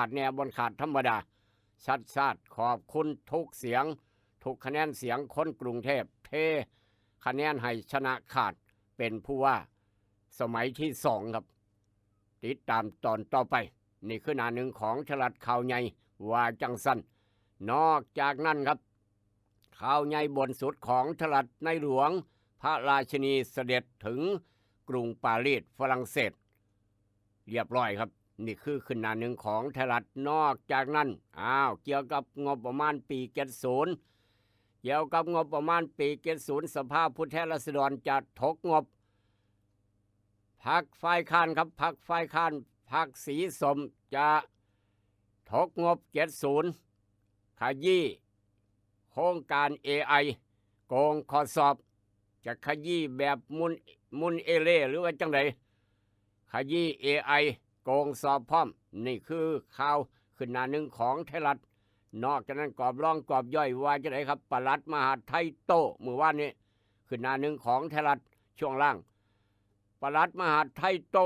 [SPEAKER 7] ดแนวบนขาดธรรมดาชาติขอบคุณทุกเสียงทุกคะแนนเสียงคนกรุงเทพเทคะแนนให้ชนะขาดเป็นผู้ว่าสมัยที่2ครับติดตามตอนต่อไปนี่คือหน้าหนึ่งของฉลัดข่าวใหญ่ว่าจังสั้นนอกจากนั้นครับข่าวใหญ่บนสุดของฉลัดในหลวงพระราชินีเสด็จถึงกรุงปารีสฝรั่งเศสเรียบร้อยครับนี่คือขึ้นหน้าหนึ่งของไทยรัฐนอกจากนั้นเกี่ยวกับงบประมาณปี70เกี่ยวกับงบประมาณปี70สภาผู้แทนราษฎรจะถกงบพรรคฝ่ายค้านครับพรรคฝ่ายค้านพรรคสีส้มจะถกงบ70ขยี้โครงการ AI โกงข้อสอบจะขยี้แบบมุนเอเล่หรือว่าจังไดขยี้ AI โกงสอบพร้อมนี่คือข่าวขึ้นหน้าหนึ่งของไทยรัฐนอกจากนั้นกรอบร่องกรอบย่อยว่าจะไหนครับปลัดมหาดไทยโตเมื่อวานนี้ขึ้นหน้าหนึ่งของไทยรัฐช่วงล่างปลัดมหาดไทยโต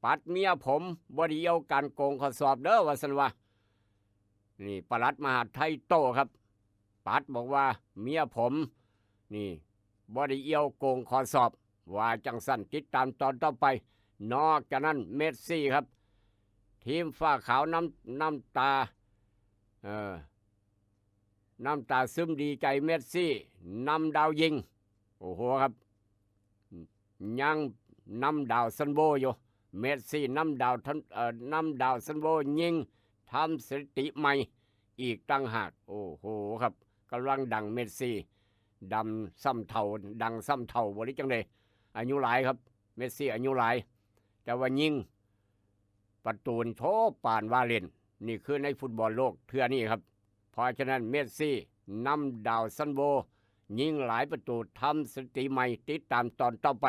[SPEAKER 7] ปัดเมียผมบ่ได้เกี่ยวการโกงข้อสอบเด้อว่าซั่นว่านี่ปลัดมหาดไทยโตครับปัดบอกว่าเมียผมนี่บ่ได้เกี่ยวโกงข้อสอบว่าจังสั้นติดตามตอนต่อไปนอกจากนั้นเมสซี่ครับทีมฟ้าขาวน้ำตาซึมดีใจเมสซี่นำดาวยิงโอ้โหครับยังนำดาวซันโบอยู่เมสซี่นำดาวซันโบยิงทำสถิติใหม่อีกตั้งหากโอ้โหครับกำลังดังเมสซี่ดังซ้ำเท่าบ่ได้จังได๋อายุหลายครับเมสซี่อายุหลายแต่ว่ายิงประตูโถปานว่าเล่นนี่คือในฟุตบอลโลกเทื่อนี้ครับเพราะฉะนั้นเมสซี่ นำดาวซันโบยิงหลายประตูทำสถิติใหม่ติดตามตอนต่อไป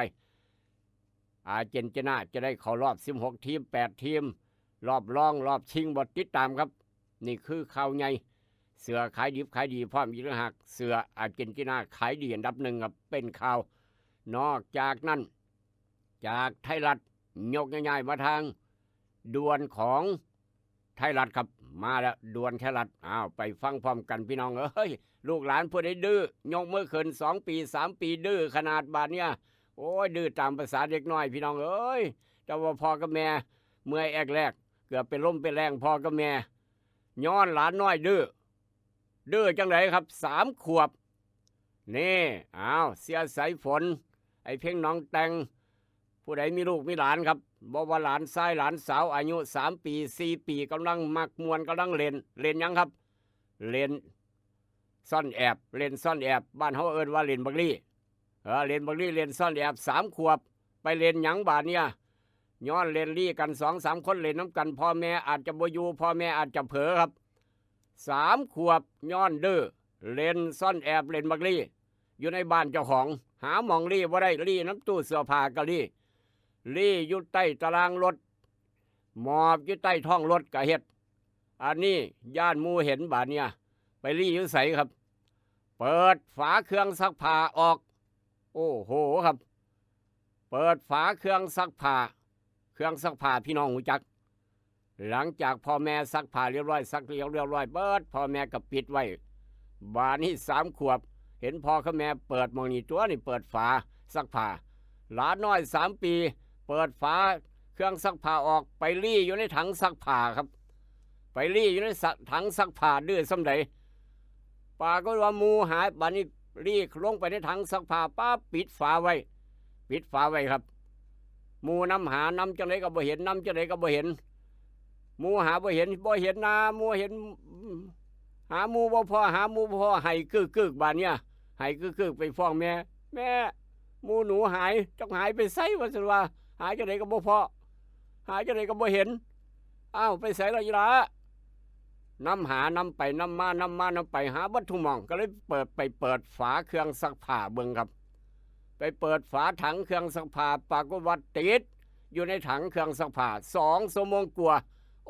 [SPEAKER 7] อาร์เจนตินาจะได้เข้ารอบ16ทีม8ทีมรอบรองรอบชิงบทติดตามครับนี่คือข่าวใหญ่เสือขายดิบขายดีพร้อมอีกต่างหากเสืออาร์เจนตินาขายดีอันดับหนึ่งครับเป็นข่าวนอกจากนั้นจากไทยรัฐยกง่ายๆมาทางดวลของไทยรัฐครับมาแล้วดวลไทยรัฐไปฟังพร้อมกันพี่น้องเอ้ยลูกหลานผู้ใดดื้อยกมือขึ้น2 ปี3 ปีดื้อขนาดบาดเนี่ยโอ้ยดื้อตามภาษาเด็กน้อยพี่น้องเอ้ยเจ้าว่าพ่อกับแม่เมื่อยแอกแรกเกือบเป็นล้มเป็นแรงพ่อกับแม่ย้อนหลานน้อยดื้อจังไรครับ3 ขวบนี่เสียสายฝนไอ้เพ่งน้องแต่งผู้ใดมีลูกมีหลานครับบอกว่าหลานชายหลานสาวอายุ3 ปี4 ปีกำลังมักมวนกำลังเล่นยังครับเล่นซ่อนแอบเล่นซ่อนแอบบ้านเขาเอิ้นว่าเล่นบักลี่เล่นบักลี่เล่นซ่อนแอบ3 ขวบไปเล่นหยังบาดเนี่ยย้อนเล่นลี่กัน2-3 คนเล่นน้ำกันพ่อแม่อาจจะบ่อยู่พ่อแม่อาจจะเผลอครับ3 ขวบย้อนดื้อเล่นซ่อนแอบเล่นบักลี่อยู่ในบ้านเจ้าของหาหมองลี่บ่ได้ลี่น้ำตู้เสื้อผ้าก็ลี่อยู่ใต้ตารางรถหมอบอยู่ใต้ท้องรถกะเฮ็ดอันนี้ญาติหมู่เห็นบาดเนี่ยไปลี่อยู่ไสครับเปิดฝาเครื่องซักผ้าออกโอ้โหครับเปิดฝาเครื่องซักผ้าพี่น้องหูจักหลังจากพ่อแม่ซักผ้าเรียบร้อยซักเรียบร้อยเปิดพ่อแม่ก็ปิดไว้บาดนี้3 ขวบเห็นพ่อกับแม่เปิดมองนี่ตัวนี่เปิดฝาซักผ้าหลานน้อย3 ปีเปิดฝาเครื่องซักผ้าออกไปรี่อยู่ในถังซักผ้าครับไปรี่อยู่ในถังซักผ้าดื้อสำใดป้าก็ว่ามูหายบัดนี้รี่ลงไปในถังซักผ้าป้าปิดฝาไว้ครับมูน้ำหาน้ำจังไรก็บ่เห็นน้ำจังไรก็บ่เห็นมูหาบ่เห็นนามูเห็นหามูบ่พอให้กึกบาดเนี่ยให้กึกไปฟ้องแม่หมูหนูหายจักหายไปไสว่าซั่นว่าหายจังไดก็บ่พอหายจังไดก็บ่เห็นไปไสล่ะอีหลาน้ำไปน้ำไปหาบัดทุกหม่องก็เลยเปิดฝาเครื่องซักผ้าเบิ่งครับไปเปิดฝาถังเครื่องซักผ้าปรากฏว่าติดอยู่ในถังเครื่องซักผ้า2 ชั่วโมงกว่า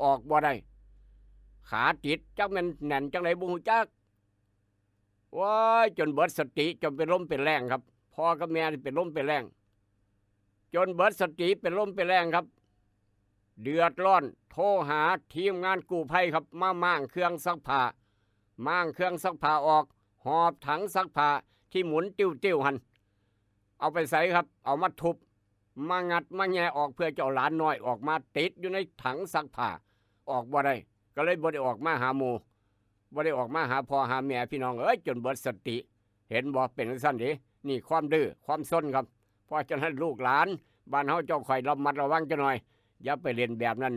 [SPEAKER 7] ออกบ่ได้ขาติดจักแม่นแน่นจังไดบ่ฮู้จักว้ายจนเบิดสติจนเป็นลมเป็นแรงครับพ่อกับแม่เป็นลมเป็นแรงจนเบิดสติเป็นลมเป็นแรงครับเดือดร้อนโทรหาทีมงานกู้ภัยครับมามั่างเครื่องซักผ้าออกหอบถังซักผ้าที่หมุนติ้วหันเอาไปใส่ครับเอามาทุบมางัดมาแงะออกเพื่อจะเอาหลานน้อยออกมาติดอยู่ในถังซักผ้าออกบ่ได้ก็เลยบ่ได้ออกมาหาหมู่บ่ได้ออกมาหาพ่อหาแม่พี่น้องจนเบิดสติเห็นบ่เป็นซั่นดินี่ความดื้อความซนครับเพราะฉะนั้นลูกหลานบ้านเฮาเจ้าข่อยระมัดระวังจังหน่อยอย่าไปเล่นแบบนั้น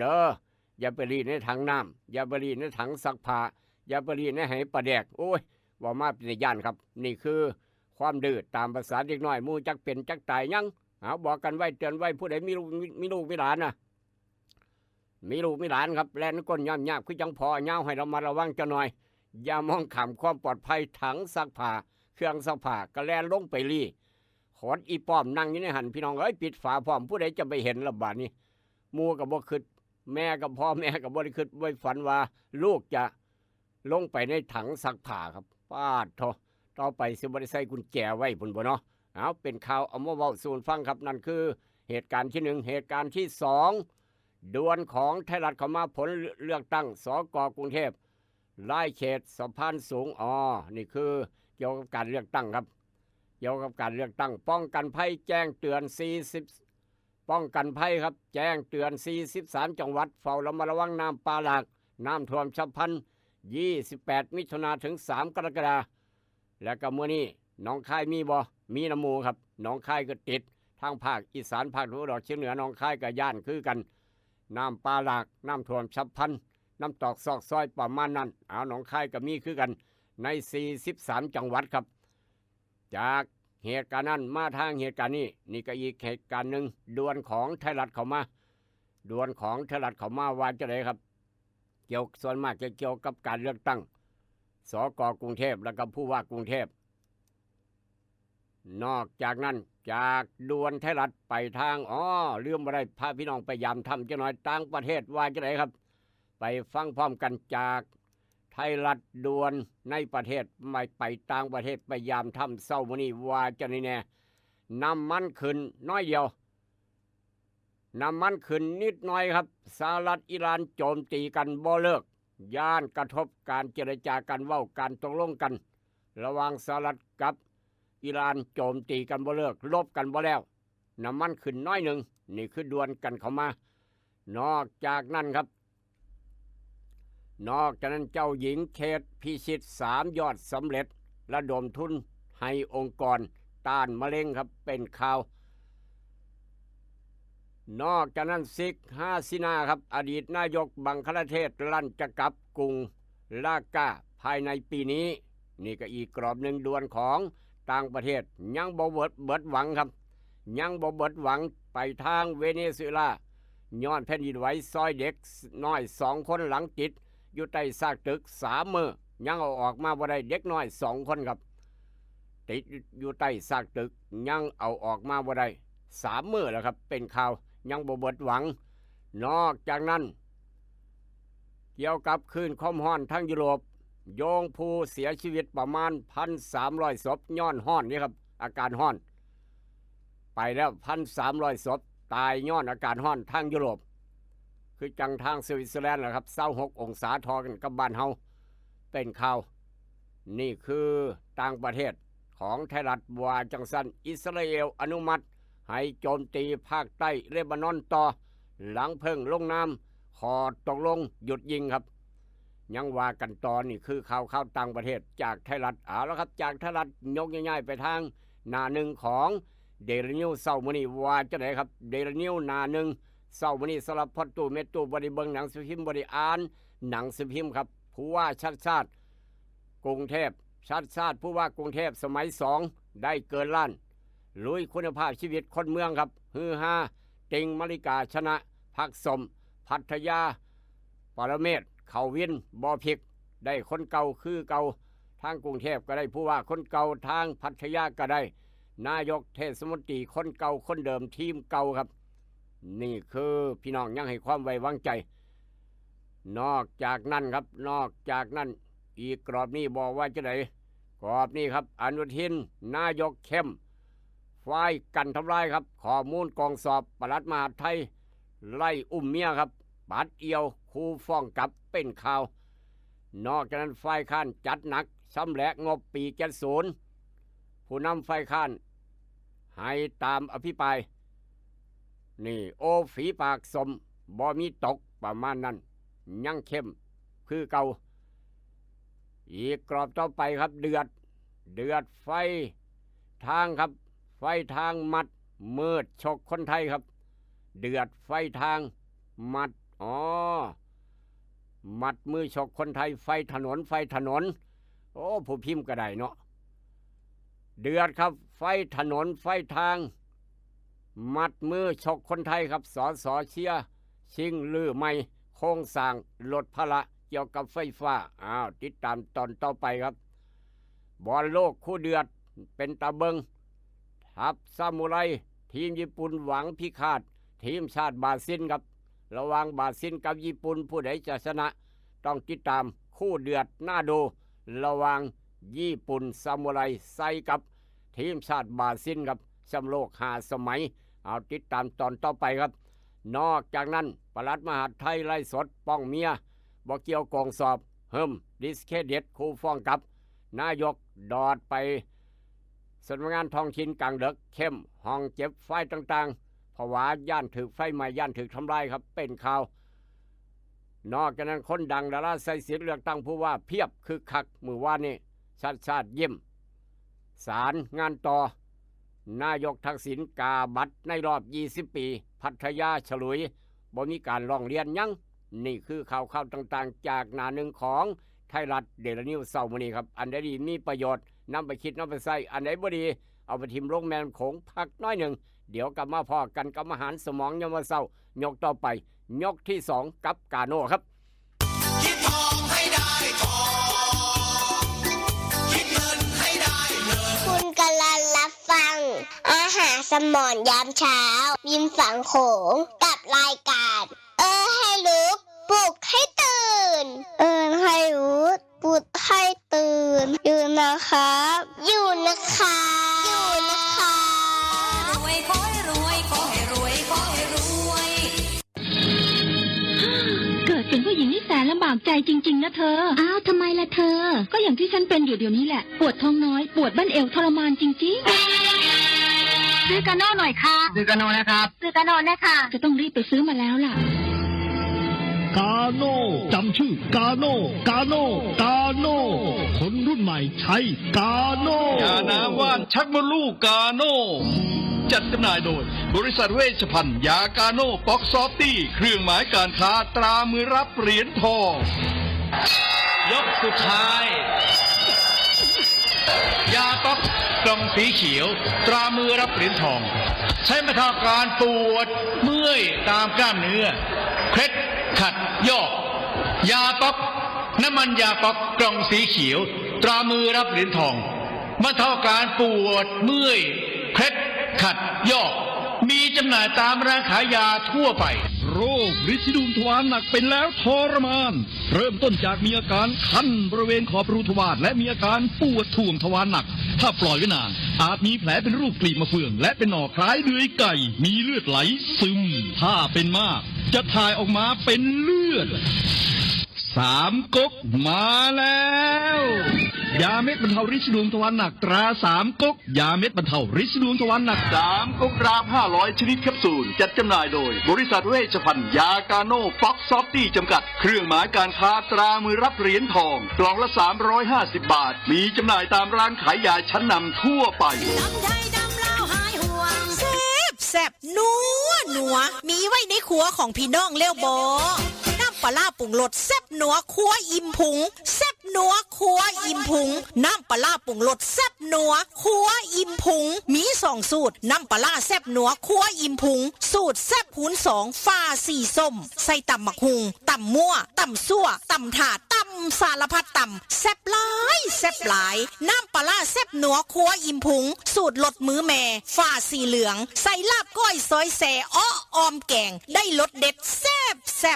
[SPEAKER 7] อย่าไปรีดในถังน้ำอย่าไปรีดในถังซักผ้าอย่าไปรีดในไหปลาแดกโอ้ยว่ามาเป็นย่านครับนี่คือความดื้อตามภาษาเด็กน้อยหมู่จักเป็นจักตายยังบอกกันไว้เตือนไว้ผู้ใดมีลูกมีหลานมีลูกมีหลานครับแล่นก้นย่ำยาบคือจังพอเงาให้เรามาระวังจังหน่อยอย่ามองข้ามความปลอดภัยถังซักผ้าเครื่องซักผ้าก็แล่นลงไปรีขอดอีป้อมนั่งอยู่ในหันพี่น้องปิดฝาพร้อมผู้ใดจะไปเห็นระบาดนี้มูกับบ่คิดแม่กับพ่อแม่กับบ่ได้คิดไว้ฝันว่าลูกจะลงไปในถังซักผ้าครับป้าดต่อไปสิบ่ได้ใส่กุญแจไว้พุ่นบ่เนาะเป็นข่าวเอามาเว้าสู่ฟังครับนั่นคือเหตุการณ์ที่1เหตุการณ์ที่2ดวลของไทยรัฐเข้ามาผลเลือกตั้งสก.กรุงเทพรายเขตสะพานสูงนี่คือเกี่ยวกับการเลือกตั้งครับเกี่ยวกับการเลือกตั้งป้องกันภัยแจ้งเตือนป้องกันภัยครับแจ้งเตือน43จังหวัดเฝ้าระมัดระวังน้ำป่าหลากน้ำท่วมฉับพลัน28มิถุนายนถึง3กรกฎาคมแล้วก็มื้อนี้หนองคายมีน้ำมูครับหนองคายก็ติดทางภาคอีสานภาคตะวันออกเฉียงเหนือหนองคายก็ย่านคือกันน้ำป่าหลากน้ำท่วมฉับพลันน้ำตอกซอกซอยประมาณนั้นหนองคายก็มีคือกันใน43จังหวัดครับจากเหตุการณ์นั้นมาทางเหตุการณ์นี่ก็อีกเหตุการณ์หนึ่งดวลของไทยรัฐเข้ามาว่าจะไหนครับส่วนมากจะเกี่ยวกับการเลือกตั้ง สก.กรุงเทพแล้วก็ผู้ว่ากรุงเทพนอกจากนั้นจากดวนไทยรัฐไปทางลืมบ่ได้พาพี่น้องไปยามทำจังหน่อยต่างประเทศว่าจังไดครับไปฟังพร้อมกันจากไทยรัฐดวนในประเทศไม่ไปต่างประเทศไปยามทำเศร้ามื้อนี้ว่าจังได๋แน่น้ำมันขึ้นน้อยเดียวน้ำมันขึ้นนิดหน่อยครับสหรัฐอิหร่านโจมตีกันบ่เลิกย่านกระทบการเจรจากันเว้าการตกลงกันระหว่างสหรัฐกับอิหร่านโจมตีกันบ่เลิกลบกันบ่แล้วน้ำมันขึ้นน้อยหนึ่งนี่คือดวนกันเข้ามานอกจากนั้นครับนอกจากนั้นเจ้าหญิงเคทพิชิต3ยอดสำเร็จระดมทุนให้องค์กรต้านมะเร็งครับเป็นข่าวนอกจากนั้นซิกฮาซินาครับอดีตนายกบังคลาเทศลั่นจะกลับกรุงลากาภายในปีนี้นี่ก็อีกกรอบหนึ่งดวนของต่างประเทศยังบ่เบิดหวังครับยังบ่เบิดหวังไปทางเวเนซุเอลาย้อนแผ่นดินไหวซอยเด็กน้อย2 คนหลังติดอยู่ใต้ซากตึก3 มื้อยังเอาออกมาบ่ได้เด็กน้อย2 คนครับติดอยู่ใต้ซากตึกยังเอาออกมาบ่ได้3 มื้อแล้วครับเป็นข่าวยังบ่เบิดหวังนอกจากนั้นเกี่ยวกับคลื่นความร้อนทั้งยุโรปโยงผู้เสียชีวิตประมาณ 1,300 ศพย้อนร้อนนี่ครับอาการร้อนไปแล้ว 1,300 ศพตายย้อนอาการร้อนทั้งยุโรปคือจังทางสวิตเซอร์แลนด์นะครับ26 องศาทอกันกับบ้านเฮาเป็นข่าวนี่คือต่างประเทศของไทยรัฐว่าจังซั่นอิสราเอลอนุมัติให้โจมตีภาคใต้เลบานอนต่อหลังเพิ่งลงนามขอตกลงหยุดยิงครับยังว่ากันต่อนี่คือข่าวต่างประเทศจากไทยรัฐแล้วครับจากไทยรัฐยกง่ายๆไปทางหน้าหนึ่งของเดลินิวเช้ามื้อนี้ว่าจังได๋ครับเดลินิวหน้าหนึ่งเช้ามื้อนี้สำหรับพอตู้เม็ดตู้บ่ได้เบิ่งหนังสือพิมพ์บ่ได้อ่านหนังสือพิมพ์ครับผู้ว่าชัดชาติกรุงเทพชัดชาติผู้ว่ากรุงเทพสมัย2ได้เกินล้านลุยคุณภาพชีวิตคนเมืองครับฮือฮาติงมริกาชนะพักสมพัทยาปรเมศเขาวินบอพิกได้คนเก่าคือเก่าทางกรุงเทพก็ได้ผู้ว่าคนเก่าทางพัทยาก็ได้นายกเทศมนตรีคนเก่าคนเดิมทีมเก่าครับนี่คือพี่น้องยังให้ความไว้วางใจนอกจากนั้นครับนอกจากนั้นอีกกรอบนี้บอกว่าจะไหนกรอบนี้ครับอนุทินนายกเข้มฝ่ายกันทำลายครับข้อมูลกองสอบปลัดมหาดไทยไล่อุ้มเมียครับปัดเอียวคู่ฟ้องกลับเป็นข่าวนอกจากนั้นฝ่ายค้านจัดหนักชำแหละงบปี70ผู้นำฝ่ายค้านให้ตามอภิปรายนี่โอฝีปากสมบ่มีตกประมาณนั้นยังเข้มคือเก่าอีกกรอบต่อไปครับเดือดไฟทางครับไฟทางมัดมืดฉกคนไทยครับเดือดไฟทางมัดมัดมือฉกคนไทยไฟถนนโอ้ผู้พิมพ์ก็ได้เนาะเดือดครับไฟถนนไฟทางมัดมือฉกคนไทยครับสสเชียร์ชิงลือไม่โครงสร้างลดภาระเกี่ยวกับไฟฟ้าติดตามตอนต่อไปครับบอลโลกคู่เดือดเป็นตาเบิงทัพซามูไรทีมญี่ปุ่นหวังพิฆาตทีมชาติบราซิลครับระหว่างบราซิลกับญี่ปุ่นผู้ใดจะชนะต้องติดตามคู่เดือดน่าดูระหว่างญี่ปุ่นซามูไรใส่กับทีมชาติบราซิลครับแชมป์โลก5 สมัยติดตามตอนต่อไปครับนอกจากนั้นปลัดมหาดไทยไล่สดป้องเมียบ่เกี่ยวกองสอบดิสเครดิตคู่ฟ้องกับนายกดอดไปสำนักงานท้องถิ่นกลางดึกเข้มห้องเจ็บไฟต่างๆเพราะว่าย่านถึกไฟไหม้ย่านถึกทำลายครับเป็นข่าวนอกจากนั้นคนดังดาราใส่สิทธิ์เลือกตั้งผู้ว่าเพียบคือคักมือว่านี่ชาติยิ้มศาลงานต่อนายกทักษิณกาบัตรในรอบ20 ปีพัทยาฉลุยบ่มีการร้องเรียนยังนี่คือข่าวต่างๆจากหน้าหนึ่งของไทยรัฐเดลินิวเช้ามื้อนี้ครับอันใดดีมีประโยชน์นำไปคิดนำไปใส่อันไหนบ่ดีเอาไปทิมลงแมนโขงพักน้อยหนึ่งเดี๋ยวกลับมาพอกันกับอาหารสมองยามมื้อเช้ายกต่อไปยกที่2กับกาโน่ครับคิดทองให้ได้ทอง
[SPEAKER 8] หาสมอนยามเช้าริมฝั่งโขงกับรายการให้รู้ปลุกให้ตื่นให้รู้ปลุกให้ตื่นอยู่นะครับอยู่นะคะ
[SPEAKER 9] รวยขอให้รวยขอให้รวยขอให้รวย
[SPEAKER 2] เกิดเป็นผู้หญิงนี่แสนลำบากใจจริงๆนะเธอ อ้าวทำไมล่ะเธอ ก็อย่างที่ฉันเป็นอยู่เดี๋ยวนี้แหละ ปวดท้องน้อย ปวดบั้นเอวทรมานจริงๆซื้อกาโน่หน่อยค่ะซื้อกาโน่นะครับซื้อกาโน่นะคะจะต้องรีบไปซื้อมาแล้วล่ะ
[SPEAKER 4] กาโน่จำชื่อกาโน่กาโน่กาโน่คนรุ่นใหม่ใช้กาโน่ยาน้ำว่านชักมดลูกกาโน่จัดจำหน่ายโดยบริษัทเวชภัณฑ์ยากาโน่ป๊อกซอฟตี้เครื่องหมายการค้าตรามือรับเหรียญทองยกสุดท้ายยาป๊อกกล่องสีเขียวตรามือรับเหรียญทองใช้บรรเทาการปวดเมื่อยตามกล้ามเนื้อเคล็ดขัดยอกยาป๊อกน้ำมันยาป๊อกกล่องสีเขียวตรามือรับเหรียญทองบรรเทาการปวดเมื่อยเคล็ดขัดยอกมีจำหน่ายตามร้านขายยาทั่วไปโรคฤทธิ์ดุมทวารหนักเป็นแล้วทรมานเริ่มต้นจากมีอาการคันบริเวณขอบรูทวารและมีอาการปวดท่วงทวารหนักถ้าปล่อยไว้นานอาจมีแผลเป็นรูปกลีบมะเฟืองและเป็นหน่อคล้ายเดือยไก่มีเลือดไหลซึมถ้าเป็นมากจะถ่ายออกมาเป็นเลือดสามก๊กมาแล้วยาเม็ดบรรเทาฤทธิ์ดวงทวารหนักตราสามก๊กยาเม็ดบรรเทาฤทธิ์ดวงทวารหนักสามก๊กราม500ชนิดแคปซูลจัดจำหน่ายโดยบริษัทเวชภัณฑ์ยากาโน่ฟ็อกซอฟตี้จำกัดเครื่องหมายการค้าตรามือรับเหรียญทองกล่องละ350 บาทมีจำหน่ายตามร้านขายยาชั้นนำทั่วไป
[SPEAKER 6] แซ่บนัวมีไว้ในครัวของพี่น้องเลี้ยวบอน้ำปลาปรุงรสแซ่บนัวครัวอิ่มพุงแซ่บนัวครัวอิ่มพุงน้ำปลาปรุงรสแซ่บนัวครัวอิ่มพุงมี2สูตรน้ำปลาแซ่บนัวครัวอิ่มพุงสูตรแซ่บคูณ2ฟ้าสีส้มใส่ตำมักหุงตำมั่วตำซั่วตำถาดตำสารพัดตำแซ่บหลายน้ำปลาแซ่บนัวครัวอิ่มพุงสูตรลดมือแม่ฟ้าสีเหลืองใส่ลาบก้อยซอยแซ่อ้ออมแกงได้รสเด็ดแซ่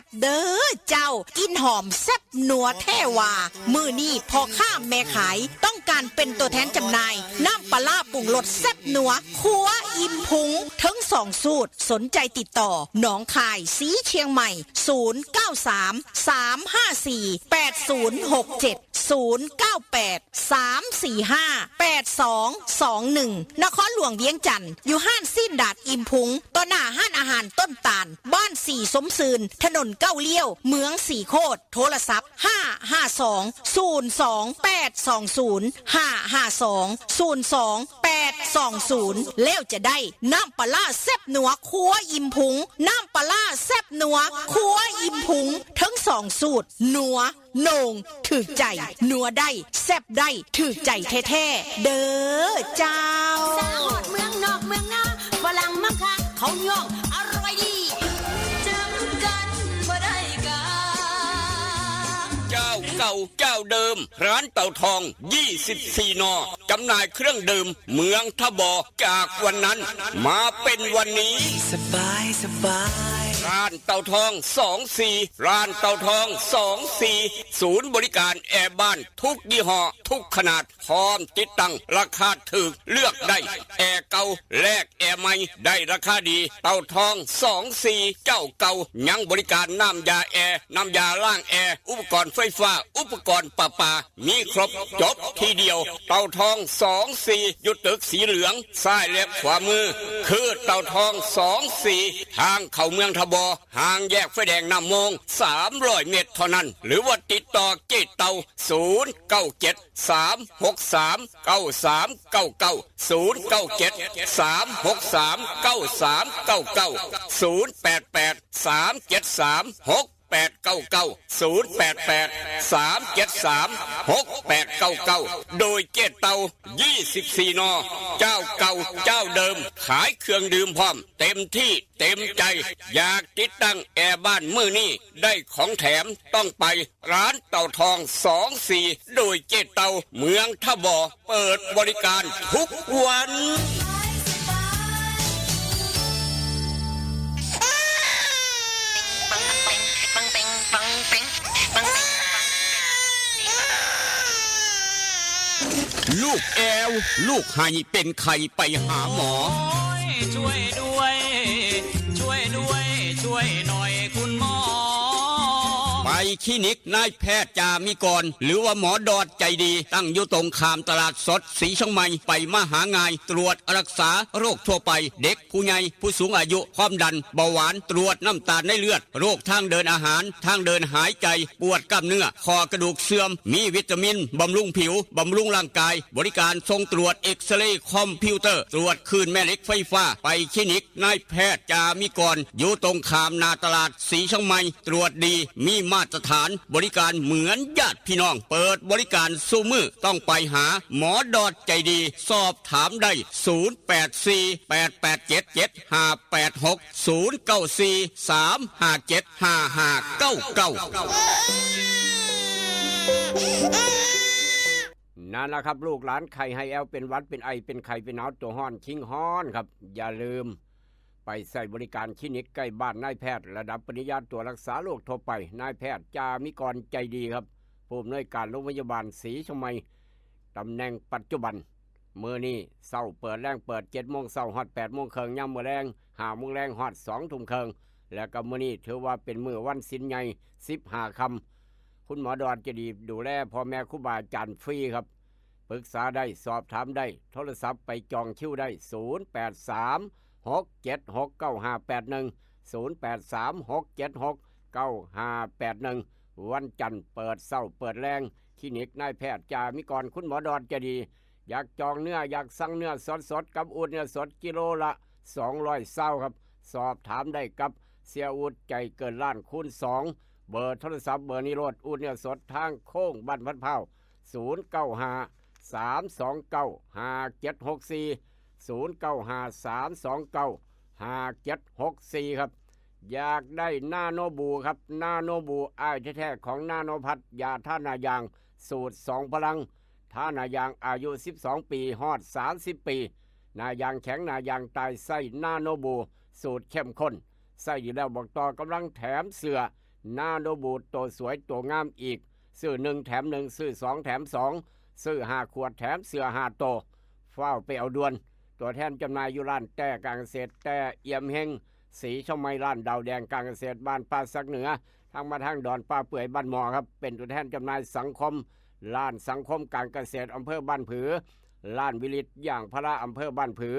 [SPEAKER 6] บเด้อเจ้ากินหอมแซ่บนัวแท้ว่ามือนี่พอข้ามแม่ขายต้องการเป็นตัวแทนจำหน่ายน้ำปลาปรุงรสแซ่บนัวครัวอิ่มพุงทั้ง2สูตรสนใจติดต่อหนองคายสีเชียงใหม่0933548221นครหลวงเวียงจันทร์อยู่ห้านสิ้นดาดอิ่มพุงต่อหน้าห้านอาหารต้นตาลบ้านสีสมซืนถนนเก้าเลี้ยวเมืองสีโคตรโทรศัพท์552-02820แล้วจะได้น้ำปลาแซ่บนัวครัวอิ่มพุงน้ำปลาแซ่บนัวครัวอิ่มพุงทั้ง2สูตรนัวโหน่งถึกใจนัวได้แซ่บได้ถึกใจแท้ๆเด้อเจ้า
[SPEAKER 9] สาวหอดเมืองนอกเมืองนาฝรั่งมักคะเขาย่องอร่อยดีจำกันบ่ได้กา
[SPEAKER 1] เจ้าเก่าเจ้าเดิมร้านเต่าทอง24นจำหน่ายเครื่องดื่มเมืองทบอจากวันนั้นมาเป็นวันนี้สบายร้านเต่าทอง24ร้านเต่าทอง24ศูนย์บริการแอร์บ้านทุกยี่ห้อทุกขนาดพร้อมติดตั้งราคาถูกเลือกได้แอร์เก่าแลกแอร์ใหม่ได้ราคาดีเต่าทอง24เจ้าเก่ายังบริการน้ำยาแอร์น้ำยาล้างแอร์อุปกรณ์ไฟฟ้าอุปกรณ์ประปามีครบจบทีเดียวเต่าทอง24อยู่ตึกสีเหลืองซ้ายและขวามือคือเต่าทอง24ทางเข้าเมืองทบห่างแยกไฟแดงน้ำมง300 เมตรเท่านั้นหรือว่าติดต่อเจ๊เต่า097-363-9399 โดยเจ๊เต่า24นเจ้าเก่าเจ้าเดิมขายเครื่องดื่มพร้อมเต็มที่เต็มใจอยากติดตั้งแอร์บ้านมื้อนี้ได้ของแถมต้องไปร้านเต่าทอง24โดยเจ๊เต่าเมืองทบเปิดบริการทุกวัน ลูกแอวลูกให้เป็นไข่ไปหาหมอ
[SPEAKER 10] ช่วยด้วยช่วยด้วยช่วยหน่อยคุณหมอ
[SPEAKER 1] ไปคลินิกนายแพทย์จามิกรหรือว่าหมอดอดใจดีตั้งอยู่ตรงข้ามตลาดสดสีช่องใหม่ไปมาหางายตรวจรักษาโรคทั่วไปเด็กผู้ใหญ่ผู้สูงอายุความดันเบาหวานตรวจน้ำตาลในเลือดโรคทางเดินอาหารทางเดินหายใจปวดกล้ามเนื้อคอกระดูกเสื่อมมีวิตามินบำรุงผิวบำรุงร่างกายบริการส่งตรวจเอ็กซเรย์คอมพิวเตอร์ตรวจคลื่นแม่เหล็กไฟฟ้าไปคลินิกนายแพทย์จามิกรอยู่ตรงข้ามนาตลาดสีช่องใหม่ตรวจดีมีมาตรฐานบริการเหมือนญาติพี่น้องเปิดบริการสู้มือต้องไปหาหมอดอดใจดีสอบถามได้
[SPEAKER 7] นั่นแหละครับลูกหลานไข่ให้แอลเป็นวัดเป็นไอเป็นไข่เป็นหนาวตัวห้อนคิงฮ้อนครับอย่าลืมไปใส่บริการคลินิกใกล้บ้านนายแพทย์ระดับปริญญาตัวรักษาโรคทั่วไปนายแพทย์จามิกรใจดีครับผู้อำนวยการโรงพยาบาลศรีชมัยตำแหน่งปัจจุบันมื้อนี้เช้าเปิดแรงเปิด7 โมงเช้าฮอด8 โมงครึ่งยามมื้อแรง5 โมงแรงฮอด2 ทุ่มครึ่งและก็มื้อนี้ถือว่าเป็นมื้อวันศีลใหญ่15 ค่ำคุณหมอดอนจะดีดูแลพ่อแม่ครูบาอาจารย์ฟรีครับปรึกษาได้สอบถามได้โทรศัพท์ไปจองคิวได้0836769581 วันจันทร์เปิดเช้าเปิดแรงคลินิกนายแพทย์จามิกรคุณหมอดอนจะดีอยากจองเนื้ออยากสั่งเนื้อสดๆกับอูดเนื้อสดกิโลละ200เศร้าครับสอบถามได้กับเสียอูดใจเกินล้านคูณ2เบอร์โทรศัพท์เบอร์นี้โลดอูดเนื้อสดทางโค้งบ้านพัดเผา0953295764 ครับอยากได้นาโนบูครับนาโนบูอ้ายแท้ๆของนาโนพัดยาท่านายางสูตร2 พลังท่านายางอายุ12 ปีฮอด30 ปีนายางแข็งนายางตายไส้นาโนบูสูตรเข้มข้นไส้อยู่แล้วบอกต่อกำลังแถมเสือนาโนบูตัวสวยตัวงามอีกซื้อ1แถม1ซื้อ2แถม2ซื้อ5 ขวดแถมเสือ5 ตัวเฝ้าไปเอาด่วนตัวแทนจำหน่ายอยู่ร้านแต่การเกษตรแต่เอี่ยมเฮงสีช่องไม้ร้านดาวแดงการเกษตรบ้านป่าสักเหนือทางมาทางดอนป่าเปื่อยบ้านหมอครับเป็นตัวแทนจำหน่ายสังคมร้านสังคมการเกษตรอำเภอบ้านผือร้านวิลิตอย่างพระอำเภอบ้านผือ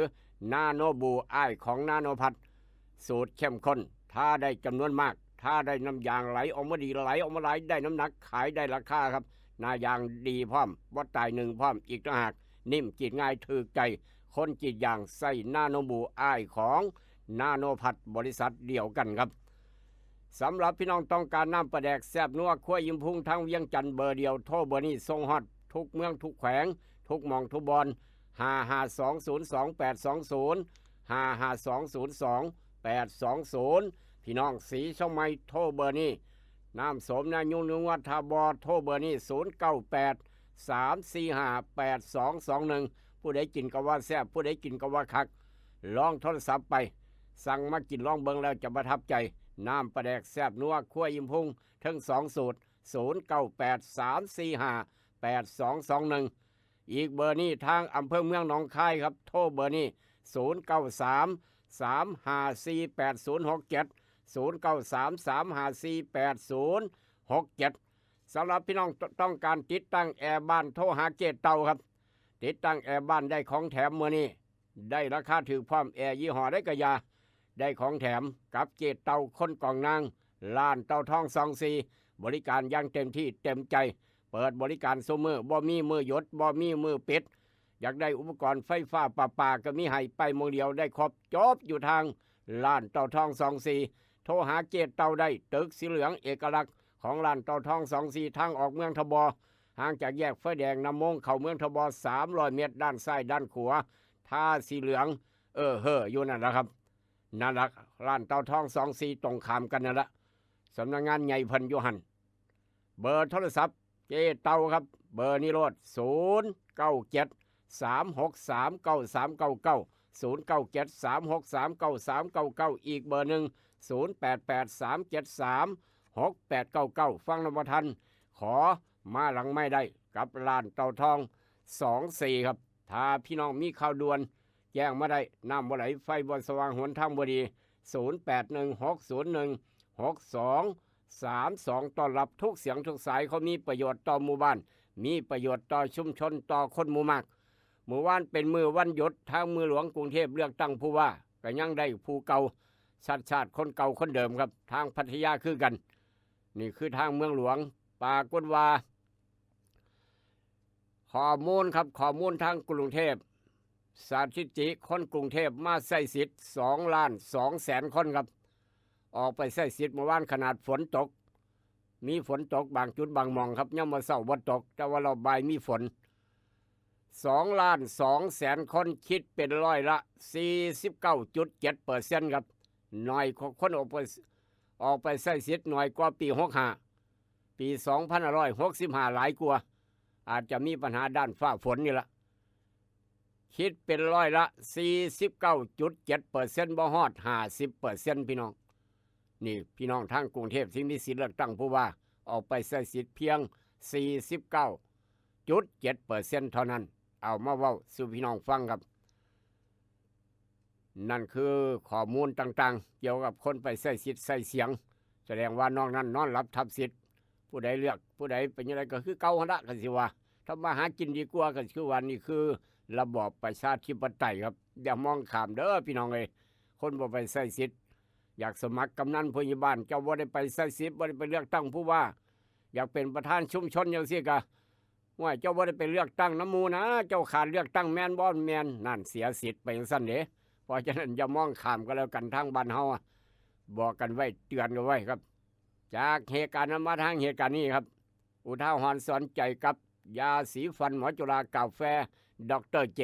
[SPEAKER 7] นาโนบูอ้ายของนาโนพัดสูตรเข้มข้นถ้าได้จำนวนมากถ้าได้น้ำยางไหลออกมาดีไหลออกมาไหลได้น้ำหนักขายได้ราคาครับนายางดีพร้อมวัดตาย1พร้อมอีกต่างหากนิ่มจีดง่ายถือใจคนจีดอย่างใส่นาโนบูอ้ายของนาโนพัดบริษัทเดียวกันครับสำหรับพี่น้องต้องการน้ำปลาแดกแซ่บนัวขั้วยิ้มพุ่งทั้งเวียงจันทร์เบอร์เดียวโทรเบอร์นี้ส่งฮอดทุกเมืองทุกแขวงทุกหม่องทุกบอน552022820 พี่น้องสีช่องไม้โทรเบอร์นี้น้ำสมนายุงนึงวัฒาบอโทรเบอร์นี้0983458221ผู้ใดกินก็ว่าแซ่บผู้ใดกินก็ว่าคักลองโทรศัพท์ไปสั่งมากินลองเบิ่งแล้วจะประทับใจน้ำปลาแดกแซ่บนัวขั้วยิ้มพุ่งทั้ง2 สูตร0983458221อีกเบอร์นี้ทางอำเภอเมืองหนองคายครับโทรเบอร์นี้0933548067สำหรับพี่น้องต้องการติดตั้งแอร์บ้านโทรหาเจเตาครับติดตั้งแอร์บ้านได้ของแถมมื้อนี้ได้ราคาถูกพร้อมแอร์ยี่ห้อได้กระยาได้ของแถมกับเจเตาคนกองนางล้านเตาทอง24บริการอย่างเต็มที่เต็มใจเปิดบริการซุมื้อบ่มีมือหยดบ่มีมือปิดอยากได้อุปกรณ์ไฟฟ้าประปาก็มีให้ไปโมงเดียวได้ครบจบอยู่ทางล้านเตาทอง24โทรหาเจเตาได้ตึกสีเหลืองเอกลักษณ์ของล้านเตาทอง24ทางออกเมืองทบห่างจากแยกไฟแดงน้ำมงเข้าเมืองทบ300 เมตรด้านซ้ายด้านขวาท่าสีเหลืองอยู่นั่นแหละครับนั่นแหละร้านเตาทอง24ตรงข้ามกันนั่นแหละสำนักงานใหญ่พันยุหันเบอร์โทรศัพท์เจเตาครับเบอร์นี้โลด0973639399 อีกเบอร์หนึ่ง0883736899ฟังนำทันขอมาหลังไม่ได้กับร้านเตาทอง 24ครับถ้าพี่น้องมีข่าวด่วนแจ้งมาได้น้ำบ่ไหลไฟบ่สว่างหนทางบ่ดี0816016232ต้อนรับทุกเสียงทุกสายเขามีประโยชน์ต่อหมู่บ้านมีประโยชน์ต่อชุมชนต่อคนหมู่มากเมื่อวานเป็นมือวันหยุดทางมือหลวงกรุงเทพเลือกตั้งผู้ว่าก็ยังได้ผู้เก่าชาติคนเก่าคนเดิมครับทางพัทยาคือกันนี่คือทางเมืองหลวงปรากฏว่าข้อมูลครับข้อมูลทางกรุงเทพสถิติคนกรุงเทพมาใช้สิทธิ์2,200,000 คนครับออกไปใช้สิทธิ์เมื่อวานขนาดฝนตกมีฝนตกบางจุดบางหม่องครับยังมาเศร้าบ่ตกแต่ว่าเราบ่ายมีฝน2,200,000 คนคิดเป็นร้อยละ 49.7% ครับน้อยกว่าคนออกไปใช้สิทธิ์น้อยกว่าปี65ปี2565หลายกว่าอาจจะมีปัญหาด้านฟ้าฝนนี่ละคิดเป็นร้อยละ 49.7% บ่ฮอด 50% พี่น้องนี่พี่น้องทางกรุงเทพที่มีสิทธิ์เลือกตั้งผู้ว่าออกไปใช้สิทธิ์เพียง 49.7% เท่านั้นเอามาเว้าสู่พี่น้องฟังครับนั่นคือข้อมูลต่างๆเกี่ยวกับคนไปใช้สิทธิ์ใช้เสียงแสดงว่านอกนั้นนอนรับทับสิทธิ์ผู้ใดเลือกผู้ใดเป็นยังไงก็คือเก่าหั่นละกันสิว่าทำมาหากินดีกว่าก็คือว่านี่คือระบอบประชาธิปไตยครับอย่ามองข้ามเด้อพี่น้องเอ้ยคนบ่ไปใช้สิทธิ์อยากสมัครกำนันผู้ใหญ่บ้านเจ้าบ่ได้ไปใช้สิทธิ์บ่ได้ไปเลือกตั้งผู้ว่าอยากเป็นประธานชุมชนจังซี่ก็ว่าเจ้าบ่ได้ไปเลือกตั้งน้ำหมู่นะเจ้าขาดเลือกตั้งแม่นบ่แม่นนั่นเสียสิทธิ์ไปจังซั่นเด้เพราะฉะนั้นอย่ามองข้ามก็แล้วกันทางบ้านเฮาบอกกันไว้เตือนกันไว้ครับจากเหตุการณ์นั้นมาทางเหตุการณ์นี้ครับอุทาหรณ์สอนใจกับยาสีฟันหมอจุฬากาแฟดรเจ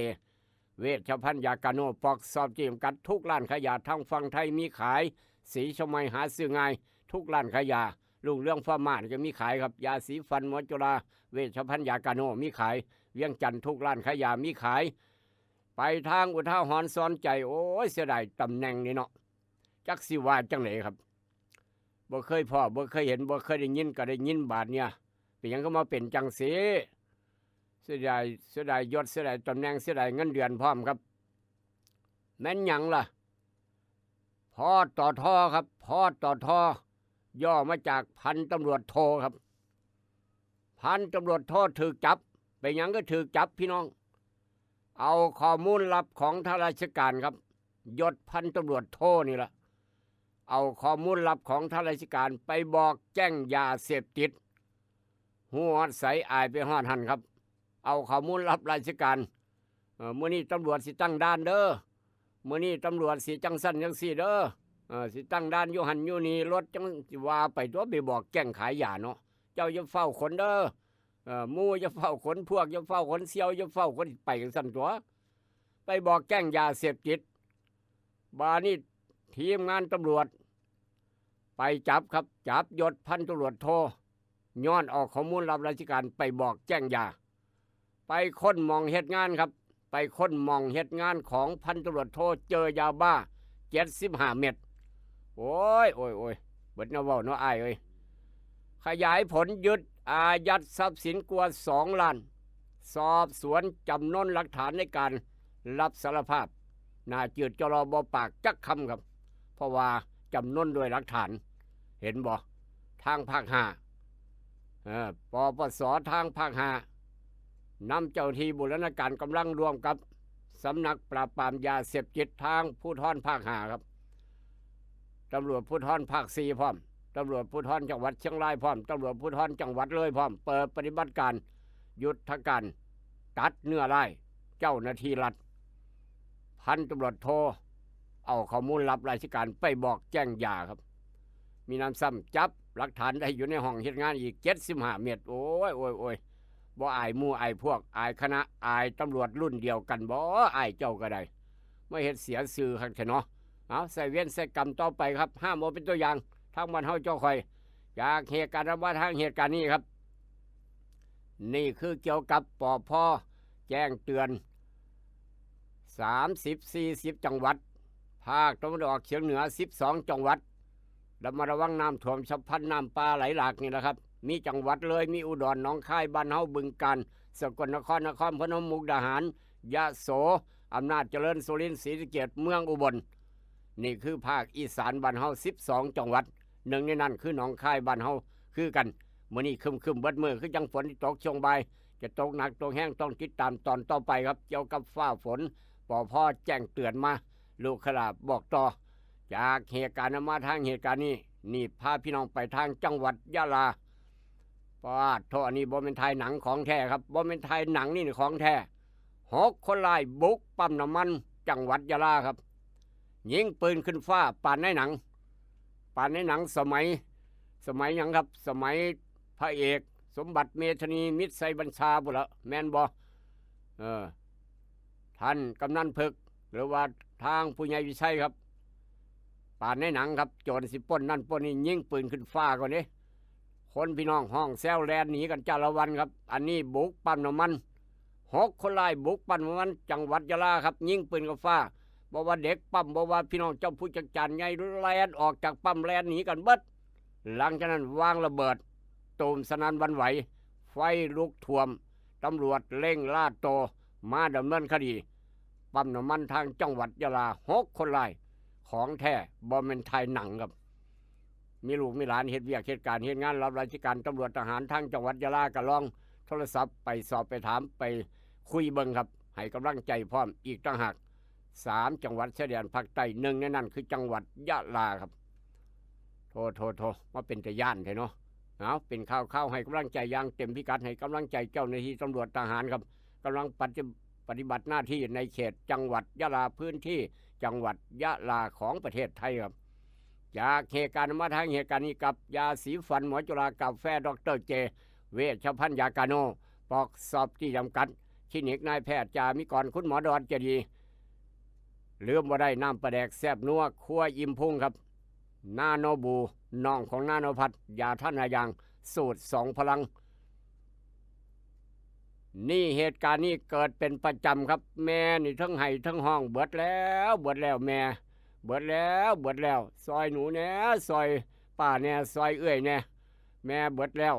[SPEAKER 7] เวชภัณฑ์ยากาโนปอกสอบจีมกัดทุกร้านขายยาทั้งฝั่งไทยมีขายสีชมัยหาซื้อง่ายทุกร้านขายยาลุงเรื่องฟาร์มาจะมีขายครับยาสีฟันหมอจุฬาเวชภัณฑ์ยากาโนมีขายเวียงจันทร์ทุกร้านขายยามีขายไปทางอุทาหรณ์สอนใจโอ้ยเสียดายตำแหน่งนี่เนาะจักสิว่าจังไหนครับบ่เคยพ่อบ่เคยเห็นบ่เคยได้ยินก็ได้ยินบาดเนี่ยเป็นหยังก็มาเป็นจังสีเสียดายยศเสียดายตำแหน่งเสียดายเงินเดือนพร้อมครับแม่นหยังล่ะพอต่อทอครับพอต่อทอย่อมาจากพันตำรวจโทครับพันตำรวจโทถูกจับไปหยังก็ถูกจับพี่น้องเอาข้อมูลลับของทางราชการครับยศพันตำรวจโทนี่ล่ะเอาข้อมูลลับของทางราชการไปบอกแจ้งยาเสพติดหัวใสอายไปฮอดหันครับเอาข้อมูลลับราชการมื้อนี้ตำรวจสิตั้งด่านเด้อมื้อนี้ตำรวจสิจังสั่นจังซี่เด้อสิตั้งด่านอยู่หันอยู่นี่รถจังสิว่าไปตัวไปบอกแจ้งขายยาเนาะเจ้าอย่าเฝ้าขนเด้อหมู่อย่าเฝ้าขนพวกอย่าเฝ้าขนเสี่ยวอย่าเฝ้าขนไปจังสั่นตัวไปบอกแจ้งยาเสพติดบานี่ทีมงานตำรวจไปจับครับจับยศพันตำรวจโทย้อนออกข้อมูลรับราชการไปบอกแจ้งยาไปค้นมองเหตุงานครับไปค้นมองเหตุงานของพันตำรวจโทเจอยาบ้า75 เม็ดโอ้ยเบิดนาเว้าเนาะอ้ายเอ้ยขยายผลยึดอายัดทรัพย์สินกว่า2 ล้านสอบสวนจำนวนหลักฐานในการรับสารภาพน่าจืดจรอบ่ปากจักคำครับเพราะว่าจำนวนด้วยหลักฐานเห็นบ่ทางภาค5ปปสทางภาค5นำเจ้าที่บูรณาการกำลังรวมกับสำนักปราบปรามยาเสพติดทางภูธรภาค5ครับตำรวจภูธรภาค4พร้อมตำรวจภูธรจังหวัดเชียงรายพร้อมตำรวจภูธรจังหวัดเลยพร้อมเปิดปฏิบัติการยุทธการตัดเนื้อไร่เจ้าหน้าที่รัฐพันตำรวจโทเอาข้อมูลลับราชการไปบอกแจ้งยาครับมีน้ำซ้ำจับหลักฐานได้อยู่ในห้องเหตุงานอีก75 เม็ดโอ้ยบ่อายหมู่อายพวกอายคณะอายตำรวจรุ่นเดียวกันบ่อายเจ้าก็ได้ไม่เฮ็ดเสียสื่อครับเนาะเอาใส่เวียนใส่กรรมต่อไปครับห้ามเอาเป็นตัวอย่างทางบ้านเฮาเจ้าคอยจากเหตุการณ์ว่าทางเหตุการณ์นี้ครับนี่คือเกี่ยวกับปภ.แจ้งเตือน30-40 จังหวัดภาคตะวันออกเฉียงเหนือ12 จังหวัดระมัดระวังน้ำท่วมฉับพลันน้ำป่าไหลหลากนี่แหละครับ มีจังหวัดเลยมีอุดรหนองคายบ้านเฮาบึงกาฬสกลนครนครพนมมุกดาหารยะโสอำนาจเจริญสุรินทร์ศรีสะเกษเมืองอุบลนี่คือภาคอีสานบ้านเฮา12จังหวัดหนึ่งในนั้นคือหนองคายบ้านเฮาคือกันมื้อนี้ครึมๆเบิดมื้อคือจังฝนที่ตกช่วงบ่ายจะตกหนักตกแห้งต้องติดตามตอนต่อไปครับเกี่ยวกับฟ้าฝนปพแจ้งเตือนมาลูกขลาบบอกต่อจากเหตุการณ์มาทางเหตุการณ์นี้นี่พาพี่น้องไปทางจังหวัดยะลาปาดโทอันนี้บ่เป็นไทยหนังของแท้ครับบ่เป็นไทยหนังนี่ของแท้6 คนร้ายบุกปั๊มน้ำมันจังหวัดยะลาครับยิงปืนขึ้นฟ้าปานในหนังสมัยหยังครับสมัยพระเอกสมบัติเมธานีมิตรไซบัญชาบุละแมนบ่ท่านกำนันพึกหรือว่าทางผู้ใหญ่วิชัยครับป่านในหนังครับโจรสิปล้นนั่นปล้นนี่ยิงปืนขึ้นฟ้าก่อนนี้คนพี่น้องห้องแซวแลนหนีกันจ้าละวันครับอันนี้บุกปั๊มน้ำมัน6 คนร้ายบุกปั๊มน้ำมันจังหวัดยะลาครับยิงปืนขึ้นฟ้าบอกว่าเด็กปั๊มบอกว่าพี่น้องเจ้าผู้จัดการใหญ่แลนออกจากปั๊มแลนหนีกันเบิดหลังจากนั้นวางระเบิดตูมสนั่นหวั่นไหวไฟลุกท่วมตำรวจเร่งล่าตัวมาดำเนินคดีปั๊มน้ำมันทางจังหวัดยะลา6 คนร้ายของแท้บ่แม่นไทยหนังครับมีลูกมีหลานเฮ็ดเวียกเฮ็ดการเฮ็ดงานรับราชการตำรวจทหารทางจังหวัดยะลาก็ลองโทรศัพท์ไปสอบไปถามไปคุยเบิ่งครับให้กำลังใจพร้อมอีกต่างหาก3 จังหวัดชายแดนภาคใต้หนึ่งในนั้นคือจังหวัดยะลาครับโทมาเป็นแต่ย่านแท้เนาะเอาเป็นข้าวให้กำลังใจอย่างเต็มพิกัดให้กำลังใจเจ้าหน้าที่ตำรวจทหารครับกำลังปฏิบัติหน้าที่ในเขตจังหวัดยะลาพื้นที่จังหวัดยะลาของประเทศไทยครับจากเหตุการณ์มาทางเหตุการณ์นี้กับยาสีฟันหมอจุฬากาแฟดรเจเวชภัณฑ์ยากาโนปอกสอบที่จำกัดคลินิกนายแพทย์จามิกรคุณหมอดอนเจดีลืมว่าได้น้ำปลาแดกแซบนัวคั่วอิ่มพุ่งครับนาโนบูน้องของนาโนพัดยาท่านายางสูตร2 พลังนี่เหตุการณ์นี้เกิดเป็นประจำครับแม่นี่ทั้งไห้ทั้งห้องเบิดแล้วแม่เบิดแล้วซอยหนูแน่ซอยป้าแน่ซอยเอื้อยแน่แม่เบิดแล้ว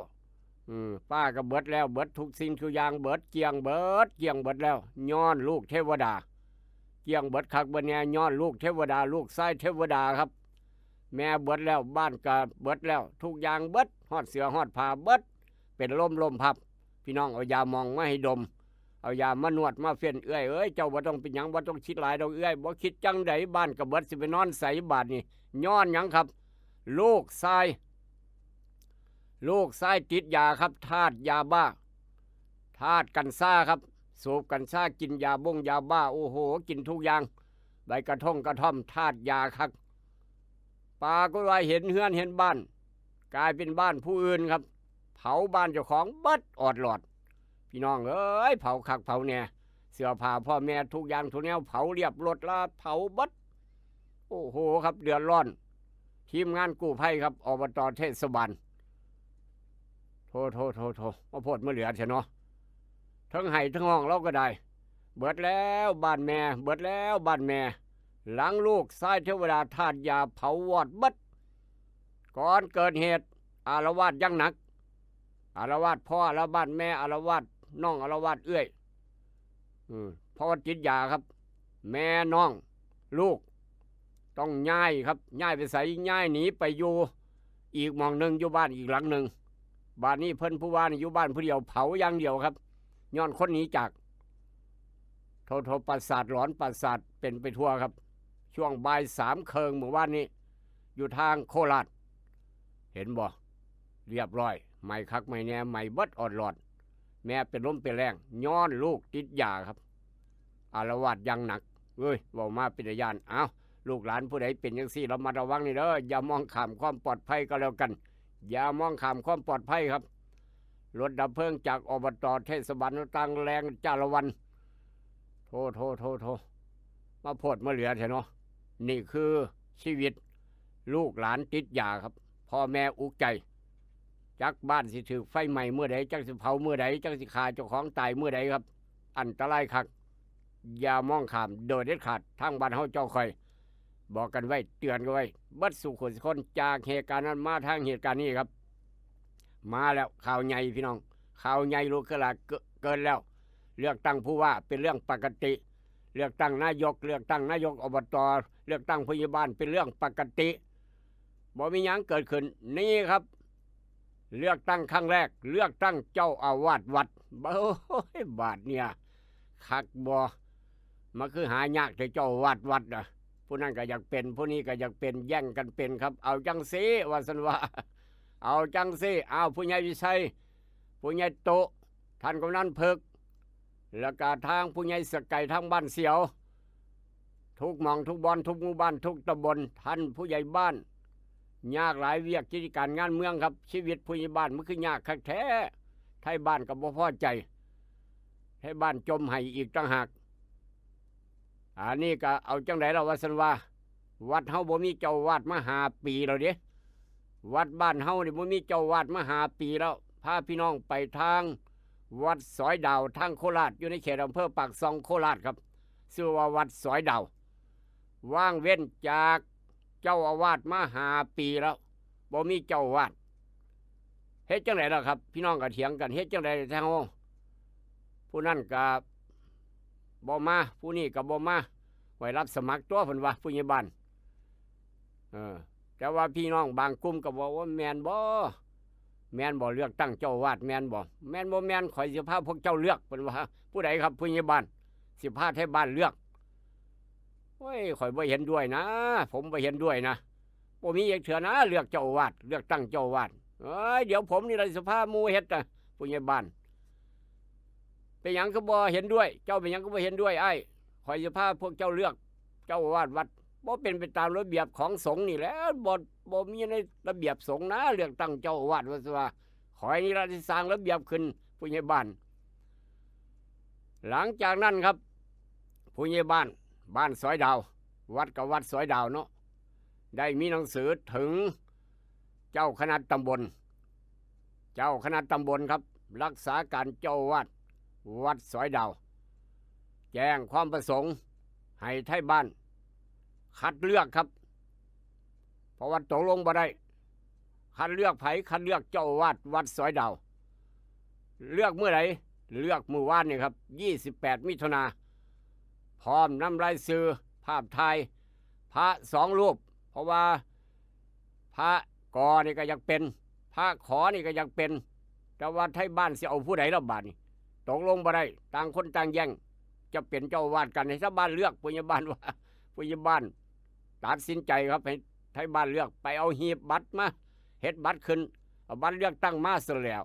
[SPEAKER 7] ป้าก็เบิดแล้วเบิดทุกสิ่งทุกอย่างเบิดเกี่ยงเบิดแล้วย้อนลูกเทวดาเกี่ยงเบิดคักเบิดแน่ย้อนลูกเทวดาลูกชายเทวดาครับแม่เบิดแล้วบ้านก็เบิดแล้วทุกอย่างเบิดฮอดเสือฮอดผ้าเบิดเป็นลมพับพี่น้องเอายามองมาให้ดมเอายามานวดมาเฟ้นเอ้ยเจ้าบ่ต้องเป็นหยังบ่ต้องคิดหลายดอกเอ้ยบ่คิดจังไดบ้านก็เบิดสิไปนอนใส่บาดนี่ย้อนหยังครับลูกชายติดยาครับทาสยาบ้าทาสกัญชาครับสูบกัญชากินยาบ้งยาบ้าโอ้โหกินทุกอย่างใบกระท่อมทาสยาครับปาก็ว่าเห็นเฮือนเห็นบ้านกลายเป็นบ้านผู้อื่นครับเผาบ้านเจ้าของเบิดอดหลอดพี่น้องเอ้ยเผาคักเผาแน่เสื้อผ้าพ่อแม่ทุกอย่างทุกแนวเผาเรียบรถละเผาเบิดโอ้โหครับเดือดร้อนทีมงานกู้ภัยครับอบต.เทศบาลโทมาโพดมาเหลือเถอะเนาะทั้งไห้ทั้งห้องเราก็ได้เบิดแล้วบ้านแม่หลังลูกชายเทวดาทาสยาเผาวอดเบิดก่อนเกิดเหตุอาละวาดยังหนักอาละวาดพ่ออาละวาดแม่อาละวาดน้องอาละวาดเอื้อยพ่อจิตยาครับแม่น้องลูกต้องย้ายครับย้ายไปใส่ย้ายหนีไปอยู่อีกหม่องหนึ่งอยู่บ้านอีกหลังหนึ่งบ้านนี้เพิ่นผู้ว่านี่อยู่บ้านผู้เดียวเผาอย่างเดียวครับย้อนคนหนีจากโทประสาทหลอนประสาทเป็นไปทั่วครับช่วงบ่าย3 เคิงเมื่อวานนี้อยู่ทางโคราชเห็นบ่เรียบร้อยไม่คักไม่แน่ไม่เบิดอดหลอดแม่เป็นล้มเป็นแรงย้อนลูกติดยาครับอาละวาดยังหนักเว้ยบอกมาเป็นญาณเอาลูกหลานผู้ใดเป็นจังซี่เรามาระวังนี่เด้ออย่ามองข้ามความปลอดภัยก็แล้วกันอย่ามองข้ามความปลอดภัยครับรถดับเพลิงจากอบต.เทศบาลตังแรงจ้าละวันโทมาโพดมาเหลือเถอะเนาะนี่คือชีวิตลูกหลานติดยาครับพ่อแม่อุกใจจักบ้านสิถือไฟใหม่เมื่อใดจักสิเผาเมื่อใดจักสิฆ่าเจ้าของตายเมื่อใดครับอันตรายคักอย่ามองข้ามโดยเด็ดขาดทางบ้านเฮาเจ้าคอยบอกกันไว้เตือนกันไว้เบิดสู่คนจากเหตุการณ์นั้นมาทางเหตุการณ์นี้ครับ มาแล้วข่าวใหญ่พี่น้องข่าวใหญ่ลูกกระลาเกินแล้วเลือกตั้งผู้ว่าเป็นเรื่องปกติเลือกตั้งนายกเลือกตั้งนายกอบตเลือกตั้งผู้ใหญ่บ้านเป็นเรื่องปกติบ่มีหยังเกิดขึ้นนี่ครับเลือกตั้งครั้งแรกเลือกตั้งเจ้าอาวาสวัดโอ้ยบาทเนี่ยคักบ่มันคือหายากแต่เจ้าอาวาสวัดน่ะผู้นั้นก็อยากเป็นผู้นี้ก็อยากเป็นแย่งกันเป็นครับเอาจังสิว่าสันว่าเอาจังสิเอาผู้ใหญ่วิชัยผู้ใหญ่โตท่านกำนันเพิกแล้วก็ทางผู้ใหญ่สกไก่ทางบ้านเสียวทุกหม่องทุกบอนทุกหมู่บ้านทุกตำบลท่านผู้ใหญ่บ้านยากหลายเวียกกิจการงานเมืองครับชีวิตผู้ใหญ่บ้านมันคือยากคักแท้ไทยบ้านก็บ่พอใจให้บ้านจมให้อีกต่างหากอันนี้ก็เอาจังไดเราว่าสันว่าวัดเฮาบ่มีเจ้าวาดมา5 ปีแล้วเด้วัดบ้านเฮานี่บ่มีเจ้าวาดมา5 ปีแล้วพาพี่น้องไปทางวัดสอยดาวทางโคราชอยู่ในเขตอำเภอปากซองโคราชครับชื่อว่าวัดสอยดาวว่างเว้นจากเจ้าอาวาสมา5 ปีแล้วบ่มีเจ้าอาวาสเฮ็ดจังไดล่ะครับพี่น้องก็เถียงกันเฮ็ดจังไดแท้เฮาผู้นั้นก็บ่มาผู้นี้ก็บ่มาไว้รับสมัครตัวเพิ่นว่าผู้ใหญ่บ้านแต่ว่าพี่น้องบางกลุ่มก็บอกว่าแม่นบ่เลือกตั้งเจ้าอาวาสแม่นบ่แม่นข่อยสิพาพวกเจ้าเลือกเพิ่นว่าผู้ใดครับผู้ใหญ่บ้านสิพาให้บ้านเลือกโอ้ยข่อยบ่เห็นด้วยนะผมบ่เห็นด้วยนะบ่มีอีกเถื่อนะเลือกเจ้าอาวาสเลือกตั้งเจ้าอาวาสเอ้ยเดี๋ยวผมนี่ล่ะสิพาหมู่เฮ็ดน่ะผู้ใหญ่บ้านเป็นหยังก็บ่เห็นด้วยเจ้าเป็นหยังก็บ่เห็นด้วยไอ้ข่อยสิพาพวกเจ้าเลือกเจ้าอาวาสวัดบ่เป็นไปตามระเบียบของสงฆ์นี่แหละบ่มีในระเบียบสงฆ์นะเลือกตั้งเจ้าอาวาสว่าข่อยนี่ล่ะสิสร้างระเบียบขึ้นผู้ใหญ่บ้านหลังจากนั้นครับผู้ใหญ่บ้านสอยดาววัดกับวัดสอยดาวเนาะได้มีหนังสือถึงเจ้าคณะตำบลครับรักษาการเจ้าอาวาสวัดสอยดาวแจ้งความประสงค์ให้ไทยบ้านคัดเลือกครับเพราะว่าตกลงบ่ได้คัดเลือกคัดเลือกเจ้าอาวาสวัดสอยดาวเลือกเมื่อไหร่เลือกเมื่อวานนี่ครับ28 มิถุนาพร้อมนำรายชื่อภาพถ่ายพระ2 รูปเพราะว่าพระกอนี่ก็อยากเป็นพระขอนี่ก็อยากเป็นแต่ว่าไทยบ้านสิเอาผู้ใดล่ะบาดนี้ตกลงบ่ได้ต่างคนต่างแย่งจะเป็นเจ้าอาวาสกันให้ชาวบ้านเลือกผู้ใหญ่บ้านว่าผู้ใหญ่บ้านตัดสินใจครับให้ไทยบ้านเลือกไปเอาหีบบัตรมาเฮ็ดบัตรขึ้นเอาบัตรเลือกตั้งมาเสร็จแล้ว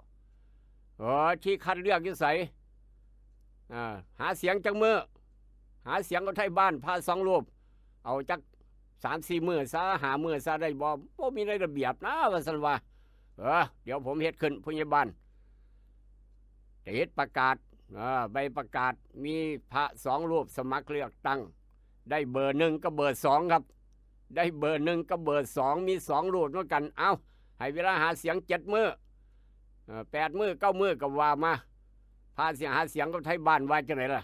[SPEAKER 7] ที่คัดเลือกอยู่ไสหาเสียงจังมือหาเสียงกับไทยบ้านพา2 รูปเอาจัก3-4 มื้อซะ5 มื้อซะได้บ่มีในระเบียบนะว่าซั่นว่าเดี๋ยวผมเฮ็ดขึ้นผู้ใหญ่บ้านติดประกาศใบประกาศมีพระ2 รูปสมัครเลือกตั้งได้เบอร์1กับเบอร์2ครับได้เบอร์1กับเบอร์2มี2 รูปเหมือนกันเอาให้เวลาหาเสียง7 มื้อ8 มื้อ9 มื้อก็ว่ามาพาเสียงหาเสียงกับไทยบ้านว่าจังไดล่ะ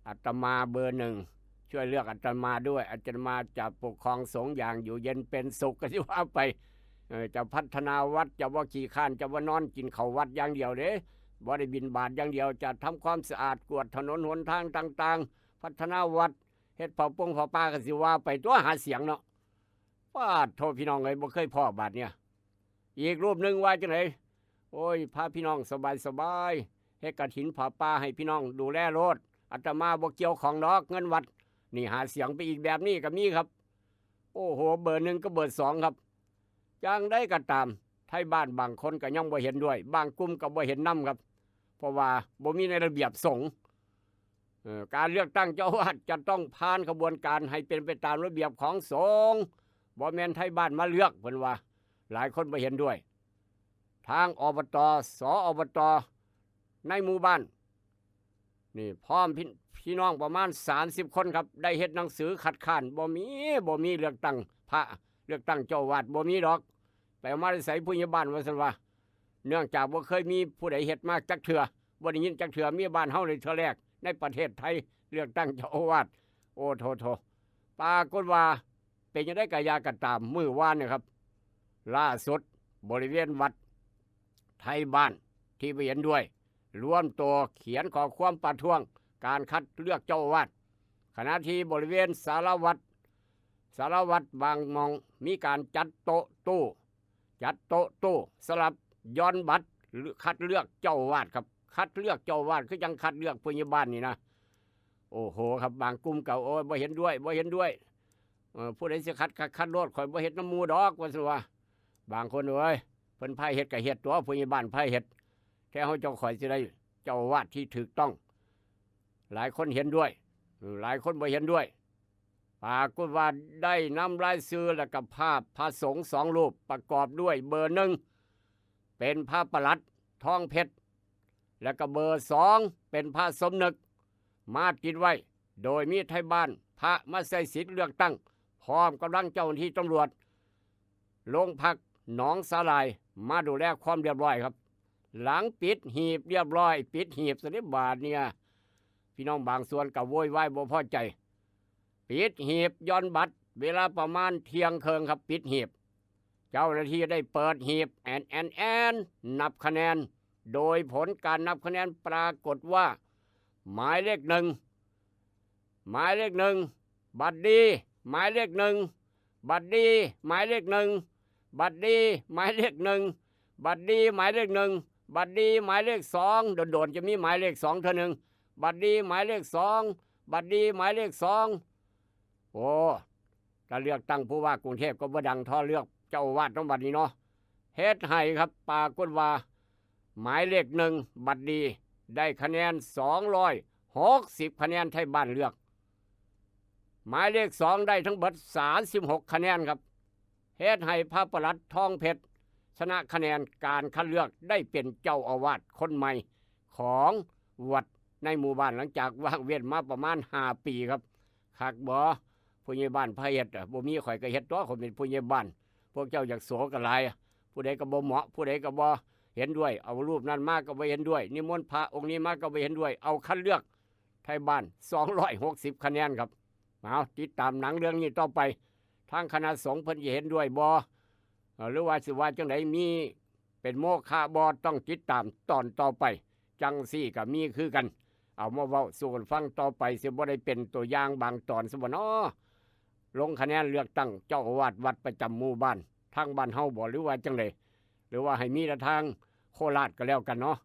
[SPEAKER 7] อาตมาเบอร์1ช่วยเลือกอาตมาด้วยอาตมาจะปกครองสงฆ์อย่างอยู่เย็นเป็นสุขก็สิว่าไปจะพัฒนาวัดจะว่าขี้ข้านจะว่านอนกินข้าววัดอย่างเดียวเด้บ่ได้บิณฑบาตอย่างเดียวจะทำความสะอาดกวาดถนนหนทางต่างๆพัฒนาวัดเฮ็ดเผาปงเผาป่าก็สิว่าไปตัวหาเสียงเนาะว่าโทษพี่น้องเอ้ยบ่เคยพ้อบาดเนี่ยอีกรูปหนึ่งว่าจังไดโอ้ยพาพี่น้องสบายเฮ็ดกฐินผ้าป่าให้พี่น้องดูแลรถอาตมาบ่เกี่ยวของดอกเงินวัดนี่หาเสียงไปอีกแบบนี้ก็มีครับโอ้โหเบอร์1กับเบอร์2ครับจังได้ก็ตามไทยบ้านบางคนก็ยังบ่เห็นด้วยบางกลุ่มก็บ่เห็นนำครับเพราะว่าบ่มีในระเบียบสงฆ์การเลือกตั้งเจ้าอาวาสจะต้องผ่านกระบวนการให้เป็นไปตามระเบียบของสงฆ์บ่แม่นไทยบ้านมาเลือกเพิ่นว่าหลายคนบ่เห็นด้วยทางอบต.ส.อบต.ในหมู่บ้านนี่พร้อมพี่น้องประมาณ30 คนครับได้เฮ็ดหนังสือคัดค้านบ่มีเลือกตั้งพระเลือกตั้งเจ้าอาวาสบ่มีดอกไปเอามาใส่ผู้ใหญ่บ้านว่าซั่นว่าเนื่องจากบ่เคยมีผู้ใดเฮ็ดมาจักเทื่อบ่ได้ยินจักเทื่อมีบ้านเฮาในเทื่อแรกในประเทศไทยเลือกตั้งเจ้าอาวาสโอ้โถปรากฏว่าเป็นจังได๋ก็ยากะตามมื้อวานเนี่ยครับล่าสุดบริเวณวัด ยบ้านที่ไม่เห็นด้วยรวมตัวเขียนขอความประท้วงการคัดเลือกเจ้าอาวาสขณะที่บริเวณสารวัตรบางมองมีการจัดโต๊ะตู้สลับย้อนบัตรคัดเลือกเจ้าอาวาสครับคัดเลือกเจ้าอาวาสคือยังคัดเลือกผู้ใหญ่บ้านนี่นะโอ้โหครับบางกลุ่มเก่าโอ้ยบ่เห็นด้วยผู้ใดสิคัดโลดข่อยบ่เฮ็ดน้ำมูดอกว่าซั่นว่าบางคนเอ้ยเพิ่นพายเฮ็ดก็เฮ็ดตัวผู้ใหญ่บ้านพายเฮ็ดแค่เฮาเจ้าข่อยสิได้เจ้าอาวาสที่ถูกต้อง หลายคนเห็นด้วยหลายคนบ่เห็นด้วยปรากฏว่าได้นำรายชื่อและกับภาพพระสงฆ์2 รูปประกอบด้วยเบอร์ 1เป็นพระประหลัดทองเพชรและก็เบอร์ 2เป็นพระสมนึกมาติดไว้โดยมีไทยบ้านพระมาใส่สิทธิ์เลือกตั้งพร้อมกำลังเจ้าหน้าที่ตำรวจโรงพักหนองสาลายมาดูแลความเรียบร้อยครับหลังปิดหีบเรียบร้อยปิดหีบสนิบาทเนี่ยพี่น้องบางส่วนก็โวยวายบ่พอใจปิดหีบย้อนบัตรเวลาประมาณเที่ยงคืนครับปิดหีบเจ้าหน้าที่ได้เปิดหีบแอนนับคะแนนโดยผลการนับคะแนนปรากฏว่าหมายเลข 1บัตรดีหมายเลข 1บัตรดีหมายเลข 1บัตรดีหมายเลข 1บัตรดีหมายเลข 1บัตรดีหมายเลข 2โดดๆจะมีหมายเลข 2เท่านึงบัตรดีหมายเลข 2บัตรดีหมายเลข 2โอ้การเลือกตั้งผู้ว่ากรุงเทพก็บ่ดังท่อเลือกเจ้าอาวาสต้องบัดนี้เนาะเฮ็ดให้ครับปรากฏว่าหมายเลข 1บัตรดีได้คะแนน260คะแนนไทยบ้านเลือกหมายเลข 2ได้ทั้งเบิด36คะแนนครับเฮ็ดให้พระประหลัดทองเพชรชนะคะแนนการคัดเลือกได้เป็นเจ้าอาวาสคนใหม่ของวัดในหมู่บ้านหลังจากว่างเว้นมาประมาณ5 ปีครับคักบ่ผู้ใหญ่บ้านพระเฮ็ดบ่มีข่อยก็เฮ็ดตัวคนเป็นผู้ใหญ่บ้านพวกเจ้าอยากโสกันหลายผู้ใดก็บ่เหมาะผู้ใดก็บ่เห็นด้วยเอารูปนั้นมาก็บ่เห็นด้วยนิมนต์พระองค์นี้มาก็บ่เห็นด้วยเอาคัดเลือกไทยบ้าน260คะแนนครับเอาติดตามหนังเรื่องนี้ต่อไปทางคณะสงฆ์เพิ่นสิเห็นด้วยบ่หรือว่าสิว่าจังไดมีเป็นโมฆะบ่ต้องติดตามตอนต่อไปจังซี่ก็มีคือกันเอามาเว้าสู่กันฟังต่อไปสิบ่ได้เป็นตัวอย่างบางตอนซะบ่น้อลงคะแนนเลือกตั้งเจ้าอาวาสวัดประจำหมู่บ้านทางบ้านเฮาบ่หรือว่าจังไดหรือว่าให้มีแต่ทางโคราชก็แล้วกันเนาะ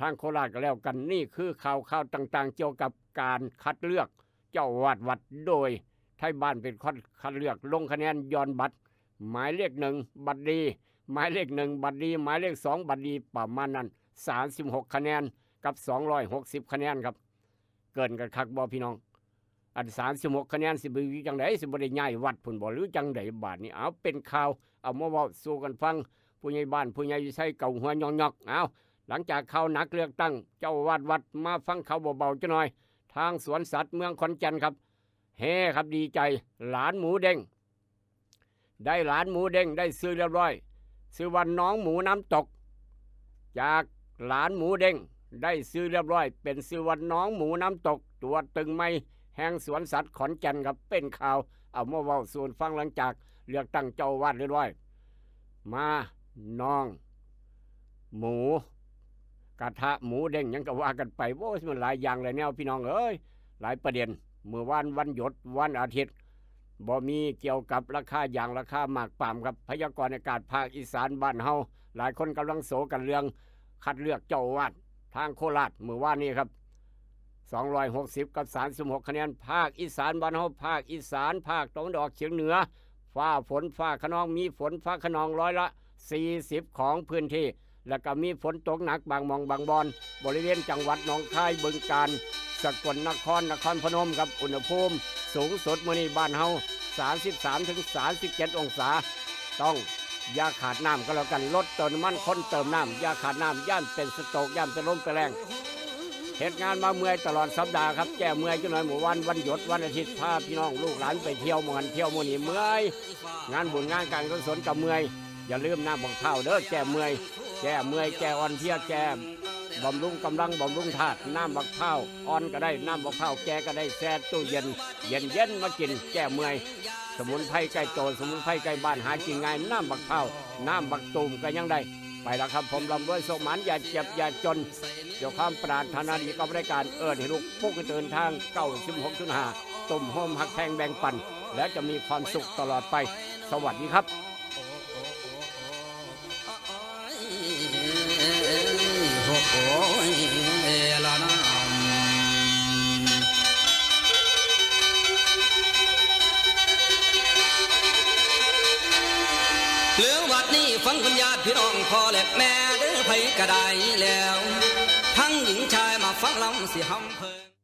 [SPEAKER 7] ทางโคราชก็แล้วกันนี่คือข่าวต่างๆเกี่ยวกับการคัดเลือกเจ้าอาวาสวัดโดยไทยบ้านเป็นคัดเลือกลงคะแนนย้อนบัตรหมายเลข 1บัตรดีหมายเลข 1บัตรดีหมายเลข 2บัตรดีประมาณนั้น36คะแนนกับ260คะแนนครับเกินกันคักบ่พี่น้องอัน36คะแนนสิบ่จังได๋สิบ่ได้ย้ายวัดพุ่นบ่หรือจังได๋บาดนี้เอาเป็นข่าวเอามาเว้าสู่กันฟังผู้ใหญ่บ้านผู้ใหญ่ใช้เก่าหัวยอกๆเอาหลังจากข่าวหนักเลือกตั้งเจ้าอาวาสวัดมาฟังข่าวเบาๆจักหน่อยทางสวนสัตว์เมืองขอนแก่นครับเฮ้ครับดีใจหลานหมูเด้งได้หลานหมูเด้งได้ซื้อเรียบร้อยซื้อวันน้องหมูน้ำตกจากหลานหมูเด้งได้ซื้อเรียบร้อยเป็นซื้อวันน้องหมูน้ำตกตัวตึงไม่แห่งสวนสัตว์ขอนแก่นครับเป็นข่าวเอามาเว้าสู่ฟังหลังจากเลือกตั้งเจ้าอาวาสเรียบร้อยมาน้องหมูกระทะหมูเด้งยังก็ว่ากันไปโอ้ยมันหลายอย่างเลยแนวพี่น้องเอ้ยหลายประเด็นเมื่อวันหยุดวันอาทิตย์บ่มีเกี่ยวกับราคาอย่างราคาหมากปามครับพยากรณ์อากาศภาคอีสานบ้านเฮาหลายคนกำลังโศกกันเรื่องคัดเลือกเจ้าอาวาสทางโคราชเมื่อวานนี้ครับ260กับ36คะแนนภาคอีสานบ้านเฮาภาคอีสานภาคตะวันออกเฉียงเหนือฟ้าฝนฟ้าคะนองมีฝนฟ้าคะนอง40%ของพื้นที่แล้วก็มีฝนตกหนักบางหม่องบางบอนบริเวณจังหวัดหนองคายบึงกาฬสกลนครนครพนมครับอุณหภูมิสูงสุดมื้อนี้บ้านเฮา33-37องศาต้องอย่าขาดน้ำก็แล้วกันลดเติมน้ำมันคนเติมน้ำอย่าขาดน้ำย่านเป็นสโตรกย่านเป็นลมเป็นแรงเหตุงานมาเมื่อยตลอดสัปดาห์ครับแก้เมื่อยจังหน่อยหมู่วันหยุดวันอาทิตย์พาพี่น้องลูกหลานไปเที่ยวหมู่หันเที่ยวหมู่นี้เมื่อยงานบุญงานการกุศลกับเมื่อยอย่าลืมน้ำบักเผาเด้อแก้เมื่อยแก้อ่อนเพลียแก้บำรุงกำลังบำรุงธาตุน้ำบักเผาอ่อนก็ได้น้ำบักเผาแก้ก็ได้แช่ตู้เย็นมากินแก้เมื่อยสมุนไพรใกล้โตสมุนไพรใกล้บ้านหากินง่ายน้ำบักเผาน้ำบักตูมก็ยังได้ ไปแล้วครับผมลำด้วยสมันอย่าเจ็บอย่าจนเดี๋ยวความปรารถนาดีกับรายการให้ลูกพวกตื่นทาง96.5ตุ่มโฮมหักแพงแบ่งปันแล้วจะมีความสุขตลอดไปสวัสดีครับ
[SPEAKER 11] เรื่องวัดนี้ฟังคุณญาติพี่น้องพ่อและแม่เด้อไผกระไดแล้วทั้งหญิงชายมาฟังลำสิหำเพิง